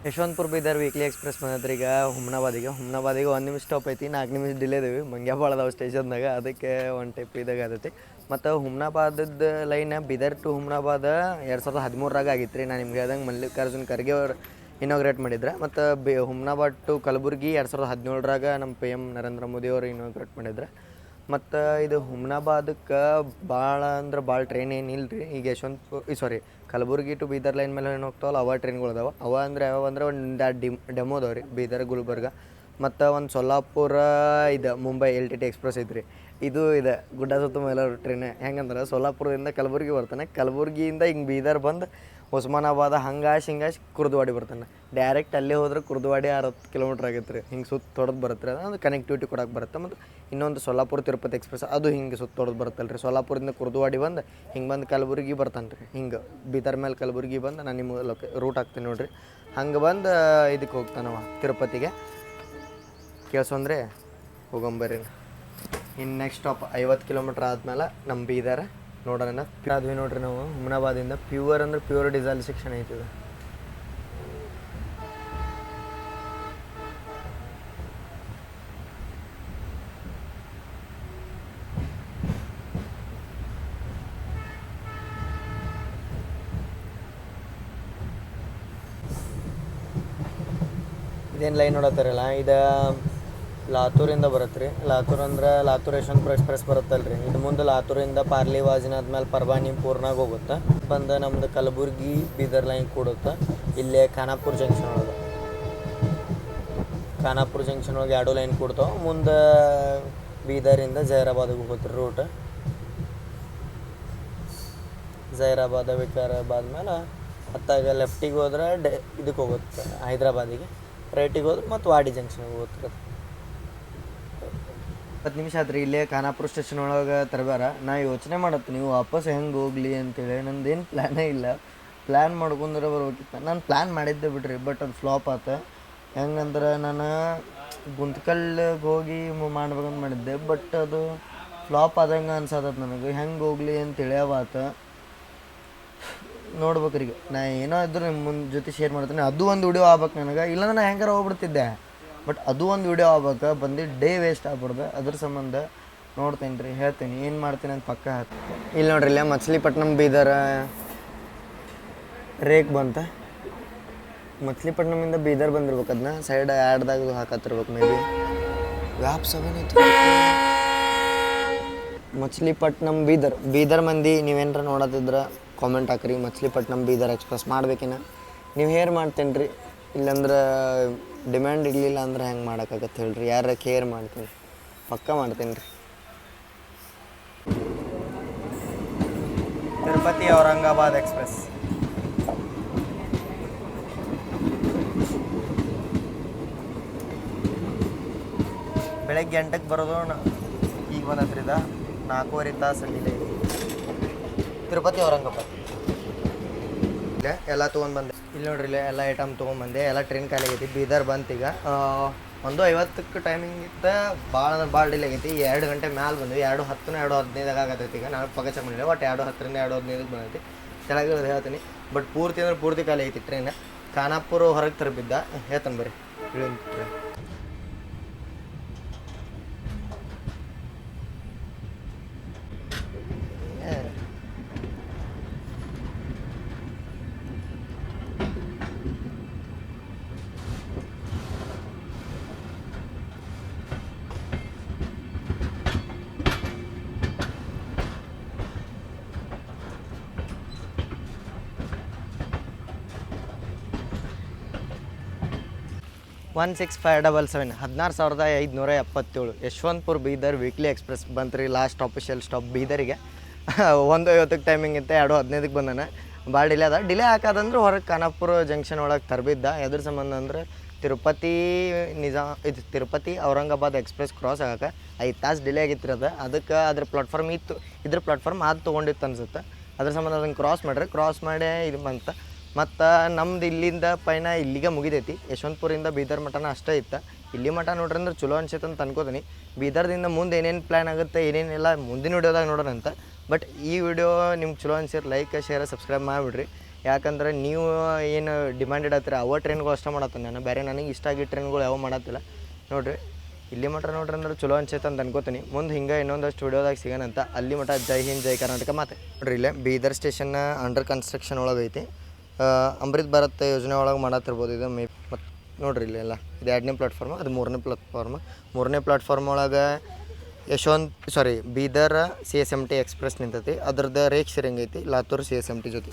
Yeshwantpur Bidar weekly express ಬಂದತ್ರಿ ಈಗ ಹುಮ್ನಾಬಾದಿಗೆ 1 ನಿಮಿಷ ಸ್ಟಾಪ್ ಐತಿ, 4 ನಿಮಿಷ ಡಿಲೇ ಇದೇವಿ. ಮಂಗ್ಯ ಭಾಳ ಅದಾವೆ ಸ್ಟೇಷನ್ದಾಗ, ಅದಕ್ಕೆ ಒಂದು ಟೈಪ್ ಇದಾಗ ಆದೈತಿ. ಮತ್ತು ಹುಮ್ನಾಬಾದದ ಲೈನ್ ಬೀದರ್ ಟು ಹುಮ್ನಾಬಾದ 2013ರಾಗ ಆಗಿತ್ತು ರೀ. ನಾನು ನಿಮ್ಗೆ ಹೇಳ್ದಂಗೆ ಮಲ್ಲಿಕಾರ್ಜುನ್ ಖರ್ಗೆ ಅವ್ರು ಇನಾಗ್ರೇಟ್ ಮಾಡಿದ್ರೆ. ಮತ್ತು ಹುಮ್ನಾಬಾದ್ ಟು ಕಲಬುರ್ಗಿ 2017ರಾಗ ನಮ್ಮ PM ನರೇಂದ್ರ ಮೋದಿ ಅವರು ಇನಾಗ್ರೇಟ್ ಮಾಡಿದ್ರೆ. ಮತ್ತು ಇದು ಹುಮ್ನಾಬಾದಕ್ಕೆ ಭಾಳ ಅಂದ್ರೆ ಭಾಳ ಟ್ರೈನ್ ಏನಿಲ್ಲ ರೀ. ಈಗ ಕಲಬುರ್ಗಿ ಟು ಬೀದರ್ ಲೈನ್ ಮೇಲೆ ಏನು ಹೋಗ್ತಾವಲ್ಲ ಅವ ಟ್ರೈನ್ಗಳು ಅದಾವೆ. ಯಾವ ಅಂದ್ರೆ ಒಂದು ಡೆಮೋ ಅದಾವೆ ರೀ, ಬೀದರ್ ಗುಲ್ಬರ್ಗ. ಮತ್ತು ಒಂದು ಸೊಲ್ಲಾಪುರ ಇದು ಮುಂಬೈ LTT ಎಕ್ಸ್ಪ್ರೆಸ್ ಐತ್ರಿ. ಇದು ಗುಡ್ಡ ಸುತ್ತ ಮೇಲೆ ಟ್ರೈನ್. ಹೆಂಗಂದ್ರೆ ಸೊಲ್ಲಾಪುರದಿಂದ ಕಲಬುರ್ಗಿ ಬರ್ತಾನೆ, ಕಲಬುರ್ಗಿಯಿಂದ ಹಿಂಗೆ ಬೀದರ್ ಬಂದು ಉಸ್ಮಾನಾಬಾದ ಹಿಂಗಾಶಿ ಕುರ್ದುವಾಡಿ ಬರ್ತಾನೆ. ಡೈರೆಕ್ಟ್ ಅಲ್ಲೇ ಹೋದ್ರೆ ಕುರ್ದುವಾಡಿ 60 ಕಿಲೋಮೀಟ್ರ್ ಆಗೈತೆ ರೀ. ಹಿಂಗೆ ಸುತ್ತ ತೊಡೆದು ಬರುತ್ತೆ ರೀ. ಅದು ಕನೆಕ್ಟಿವಿಟಿ ಕೊಡೋಕೆ ಬರುತ್ತೆ. ಮತ್ತು ಇನ್ನೊಂದು ಸೊಲ್ಲಾಪುರ ತಿರುಪತಿ ಎಕ್ಸ್ಪ್ರೆಸ್, ಅದು ಹಿಂಗೆ ಸುತ್ತ ತೊಡೆದು ಬರುತ್ತಲ್ಲ ರೀ. ಸೊಲ್ಲಾಪುರದಿಂದ ಕುರ್ದುವಾಡಿ ಬಂದು ಹಿಂಗೆ ಬಂದು ಕಲಬುರ್ಗಿ ಬರ್ತಾನೆ ರೀ. ಹಿಂಗೆ ಬೀದರ್ ಮೇಲೆ ಕಲಬುರ್ಗಿ ಬಂದು ನಾನು ನಿಮಗೆ ರೂಟ್ ಹಾಕ್ತೀನಿ ನೋಡಿರಿ. ಹಂಗೆ ಬಂದು ಇದಕ್ಕೆ ಹೋಗ್ತಾನವ ತಿರುಪತಿಗೆ. ಕೇಳಿಸೋಂದ್ರೆ ಹೋಗಂಬರ್ರಿ. ಇನ್ನು ನೆಕ್ಸ್ಟ್ ಸ್ಟಾಪ್ 50 ಕಿಲೋಮೀಟ್ರ್ ಆದ್ಮೇಲೆ ನಮ್ಮ ಬೀದರ್ ನೋಡೋಣ. ಆದ್ವಿ ನೋಡ್ರಿ ನಾವು ಹುಮ್ನಾಬಾದಿಂದ. ಪ್ಯೂರ್ ಅಂದ್ರೆ ಪ್ಯೂರ್ ಡೀಸೆಲ್ ಸೆಕ್ಷನ್ ಐತಿದೆ. ಇದೇನು ಲೈನ್ ನೋಡತ್ತಾರಲ್ಲ, ಇದು ಲಾತೂರಿಂದ ಬರುತ್ತೆ ರೀ. ಲಾತೂರ್ ಯಶವಂತಪುರ ಎಕ್ಸ್ಪ್ರೆಸ್ ಬರುತ್ತಲ್ಲ ರೀ. ಇದು ಮುಂದೆ ಲಾತೂರಿಂದ ಪಾರ್ಲಿ ವಾಜಿನಾದ ಮೇಲೆ ಪರ್ವಾನಿ ಪೂರ್ನಾಗ ಹೋಗುತ್ತೆ. ಬಂದು ನಮ್ಮದು ಕಲಬುರ್ಗಿ ಬೀದರ್ ಲೈನ್ ಕೂಡುತ್ತೆ. ಇಲ್ಲೇ ಖಾನಾಪುರ ಜಂಕ್ಷನ್ ಒಳಗೆ ಎರಡು ಲೈನ್ ಕೂಡ್ತಾವೆ. ಮುಂದೆ ಬೀದರಿಂದ ಜೈರಾಬಾದಿಗೆ ಹೋಗುತ್ತೆ ರೂಟ್. ವಿಕಾರಾಬಾದ್ ಮೇಲೆ ಹತ್ತಾಗ ಲೆಫ್ಟಿಗೆ ಹೋದ್ರೆ ಇದಕ್ಕೆ ಹೋಗುತ್ತೆ ಹೈದ್ರಾಬಾದಿಗೆ. ರೈಟಿಗೆ ಹೋದ್ರೆ ಮತ್ತು ವಾಡಿ ಜಂಕ್ಷನ್ಗೆ ಹೋಗುತ್ತೆ. 10 ನಿಮಿಷ ಆತ್ರಿ ಇಲ್ಲೇ ಖಾನಾಪುರ ಸ್ಟೇಷನ್ ಒಳಗೆ ತರಬೇರ. ನಾ ಯೋಚನೆ ಮಾಡತ್ತೆ ನೀವು ವಾಪಸ್ ಹೆಂಗೆ ಹೋಗ್ಲಿ ಅಂತೇಳಿ. ನಂದೇನು ಪ್ಲ್ಯಾನೇ ಇಲ್ಲ. ಪ್ಲ್ಯಾನ್ ಮಾಡ್ಕೊಂಡ್ರೆ ಬರ್ಬೇಕಿತ್ತು. ನಾನು ಪ್ಲ್ಯಾನ್ ಮಾಡಿದ್ದೆ ಬಿಡ್ರಿ, ಬಟ್ ಅದು ಫ್ಲಾಪ್ ಆತ. ಹೆಂಗಂದ್ರೆ ನಾನು ಗುಂತ್ಕಲ್ಗೆ ಹೋಗಿ ಮಾಡ್ಬೇಕಂತ ಮಾಡಿದ್ದೆ, ಬಟ್ ಅದು ಫ್ಲಾಪ್ ಆದಂಗೆ ಅನ್ಸತ್ತೆ ನನಗೆ. ಹೆಂಗೆ ಹೋಗ್ಲಿ ಅಂತೇಳಿ ಆತ. ನೋಡ್ಬೇಕ್ರಿ ಈಗ ನಾ ಏನೋ ಇದ್ರೂ ನಿಮ್ಮ ಜೊತೆ ಶೇರ್ ಮಾಡ್ತೀನಿ. ಅದು ಒಂದು ವಿಡಿಯೋ ಆಗ್ಬೇಕು ನನಗೆ, ಇಲ್ಲಾಂದ್ರೆ ನಾ ಹೆಂಗಾರ ಹೋಗ್ಬಿಡ್ತಿದ್ದೆ. ಬಟ್ ಅದು ಒಂದು ವಿಡಿಯೋ ಆಗ್ಬೇಕು, ಬಂದು ಡೇ ವೇಸ್ಟ್ ಆಗ್ಬಿಡ್ದು. ಅದ್ರ ಸಂಬಂಧ ನೋಡ್ತೀನಿ ರೀ, ಹೇಳ್ತೀನಿ ಏನು ಮಾಡ್ತೀನಿ ಅಂತ ಪಕ್ಕ ಹೇಳ್ತೀನಿ. ಇಲ್ಲಿ ನೋಡ್ರಿ, ಇಲ್ಲೇ ಮಚ್ಲಿಪಟ್ನಮ್ ಬೀದರ್ ರೇಕ್ ಬಂತ. ಮಚ್ಲಿಪಟ್ನಮಿಂದ ಬೀದರ್ ಬಂದಿರ್ಬೇಕು. ಅದನ್ನ ಸೈಡ್ ಆ್ಯಡ್ದಾಗ ಹಾಕತ್ತಿರ್ಬೇಕು ಮೇ ಬಿ. ವ್ಯಾಪ್ 7 ಐತಿ. ಮಚ್ಲಿಪಟ್ನಮ್ ಬೀದರ್ ಮಂದಿ ನೀವೇನಾರ ನೋಡೋದಿದ್ರೆ ಕಾಮೆಂಟ್ ಹಾಕ್ರಿ. ಮಚ್ಲಿಪಟ್ನಮ್ ಬೀದರ್ ಎಕ್ಸ್ಪ್ರೆಸ್ ಮಾಡ್ಬೇಕಿನ ನೀವು ಹೇರ್ ಮಾಡ್ತೇನೆ ರೀ. ಇಲ್ಲಾಂದ್ರೆ ಡಿಮ್ಯಾಂಡ್ ಇರಲಿಲ್ಲ ಅಂದ್ರೆ ಹೆಂಗೆ ಮಾಡೋಕ್ಕಾಗತ್ತೆ ಹೇಳ್ರಿ. ಯಾರ ಕೇರ್ ಮಾಡ್ತೀನಿ, ಪಕ್ಕ ಮಾಡ್ತೀನಿ ರೀ. ತಿರುಪತಿ ಔರಂಗಾಬಾದ್ ಎಕ್ಸ್ಪ್ರೆಸ್ ಬೆಳಗ್ಗೆ 8ಕ್ಕೆ ಬರೋದು. ಈಗ ಬಂದತ್ರಿದ 4.25 ತಾಸು ಡಿಲೇ. ತಿರುಪತಿ ಔರಂಗಾಬಾದ್ ಎಲ್ಲ ತೊಗೊಂಡ್ಬಂದೆ. ಇಲ್ಲಿ ನೋಡ್ರಿ, ಇಲ್ಲೇ ಎಲ್ಲ ಐಟಮ್ ತೊಗೊಂಬಂದೆ. ಎಲ್ಲ ಟ್ರೈನ್ ಖಾಲಿ ಆಗೈತಿ. ಬೀದರ್ ಬಂತೀಗ 1:50ಕ್ಕೆ ಟೈಮಿಂಗ್ ಇತ್ತು. ಭಾಳ ಡಿಲೇ ಆಗೈತಿ. 2 ಗಂಟೆ ಮ್ಯಾಲೆ ಬಂದ್ವಿ. 2:10 2:15 ಆಗತ್ತೈತಿ. ಈಗ ನಾನು ಪಕ್ಕ ಚೆಕ್ ಮಾಡಿಲ್ಲ. ಒಟ್ಟು 2:10ರಿಂದ 2:15 ಬಂದೈತಿ. ಕೆಳಗಿರೋದು ಹೇಳ್ತೀನಿ. ಬಟ್ ಪೂರ್ತಿ ಖಾಲಿ ಐತಿ ಟ್ರೈನ್. ಖಾನಾಪುರ ಹೊರಗೆ ತರಬಿದ್ದ. ಹೇಳ್ತಾನೆ ಬರ್ರಿ train. 16577 16,577 Yeshwantpur Bidar weekly express ಬಂತ್ರಿ. ಲಾಸ್ಟ್ ಆಫಿಷಿಯಲ್ ಸ್ಟಾಪ್ ಬೀದರಿಗೆ. 1:50ಕ್ಕೆ ಟೈಮಿಂಗ್ ಇತ್ತು. 2:15ಕ್ಕೆ ಬಂದಾನೆ. ಭಾಳ ಡಿಲೇ ಹಾಕೋದಂದ್ರೆ ಹೊರಗೆ ಖಾನಾಪುರ ಜಂಕ್ಷನ್ ಒಳಗೆ ತರಬಿದ್ದ. ಎದ್ರ ಸಂಬಂಧ ಅಂದ್ರೆ ತಿರುಪತಿ ಔರಂಗಾಬಾದ್ ಎಕ್ಸ್ಪ್ರೆಸ್ ಕ್ರಾಸ್ ಆಗಕ್ಕೆ 5 ತಾಸು ಡಿಲೇ ಆಗಿತ್ತು. ಅದಕ್ಕೆ ಅದ್ರ ಪ್ಲಾಟ್ಫಾರ್ಮ್ ಇತ್ತು. ಇದ್ರ ಪ್ಲಾಟ್ಫಾರ್ಮ್ ಅದು ತೊಗೊಂಡಿತ್ತು ಅನ್ಸುತ್ತೆ. ಅದ್ರ ಸಂಬಂಧ ಅದನ್ನು ಕ್ರಾಸ್ ಮಾಡಿರಿ, ಕ್ರಾಸ್ ಮಾಡಿ ಇದು ಬಂತ. ಮತ್ತು ನಮ್ದು ಇಲ್ಲಿಂದ ಪಯಣ ಇಲ್ಲಿಗೆ ಮುಗಿದೈತಿ. ಯಶವಂತಪುರಿಂದ ಬೀದರ್ ಮಠನ ಅಷ್ಟೇ ಇತ್ತು. ಇಲ್ಲಿ ಮಠ ನೋಡ್ರಿ ಅಂದ್ರೆ ಚಲೋ ಅನ್ಸೈತೆ ಅಂತ ಅನ್ಕೋತೀನಿ. ಬೀದರ್ದಿಂದ ಮುಂದೆ ಏನೇನು ಪ್ಲ್ಯಾನ್ ಆಗುತ್ತೆ ಏನೇನೆಲ್ಲ ಮುಂದಿನ ವಿಡಿಯೋದಾಗ ನೋಡೋಣ ಅಂತ. ಬಟ್ ಈ ವಿಡಿಯೋ ನಿಮ್ಗೆ ಚಲೋ ಅನ್ಸಿದ್ರೆ ಲೈಕ್ ಶೇರ್ ಸಬ್ಸ್ಕ್ರೈಬ್ ಮಾಡಿಬಿಡ್ರಿ. ಯಾಕಂದ್ರೆ ನೀವು ಏನು ಡಿಮ್ಯಾಂಡೆಡ್ ಆಗ್ತೀರ ಅವ ಟ್ರೈನ್ಗಳು ಅಷ್ಟೇ ಮಾಡತ್ತೀನಿ ನಾನು, ಬೇರೆ ನನಗೆ ಇಷ್ಟ ಆಗಿದ್ದ ಟ್ರೈನ್ಗಳು ಯಾವ ಮಾಡತ್ತಿಲ್ಲ ನೋಡಿರಿ. ಇಲ್ಲಿ ಮಠ ನೋಡ್ರಿ ಅಂದ್ರೆ ಚಲೋ ಅನ್ಸೈತೆ ಅಂತ ಅನ್ಕೋತೀನಿ. ಮುಂದೆ ಹಿಂಗೆ ಇನ್ನೊಂದಷ್ಟು ವಿಡಿಯೋದಾಗ ಸಿಗೋಣಂತ. ಅಲ್ಲಿ ಮಠ ಜೈ ಹಿಂದ್ ಜೈ ಕರ್ನಾಟಕ ಮಾತೆ ನೋಡ್ರಿ. ಇಲ್ಲೇ ಬೀದರ್ ಸ್ಟೇಷನ್ ಅಂಡರ್ ಕನ್ಸ್ಟ್ರಕ್ಷನ್ ಒಳಗೆ ಐತಿ. ಅಮೃತ್ ಭಾರತ್ ಯೋಜನೆ ಒಳಗೆ ಮಾಡತ್ತಿರ್ಬೋದು ಇದು ಮತ್ತು ನೋಡ್ರಿ ಇಲ್ಲೆಲ್ಲ ಇದು 2ನೇ ಪ್ಲಾಟ್ಫಾರ್ಮ್, ಅದು 3ನೇ ಪ್ಲಾಟ್ಫಾರ್ಮ್. 3ನೇ ಪ್ಲಾಟ್ಫಾರ್ಮ್ ಒಳಗೆ ಬೀದರ್ CSMT ಎಕ್ಸ್ಪ್ರೆಸ್ ನಿಂತೈತಿ. ಅದ್ರದ್ದು ರೇಕ್ ಸಿರಿಂಗ್ ಐತಿ ಲಾತೂರ್ CSMT ಜೊತೆ.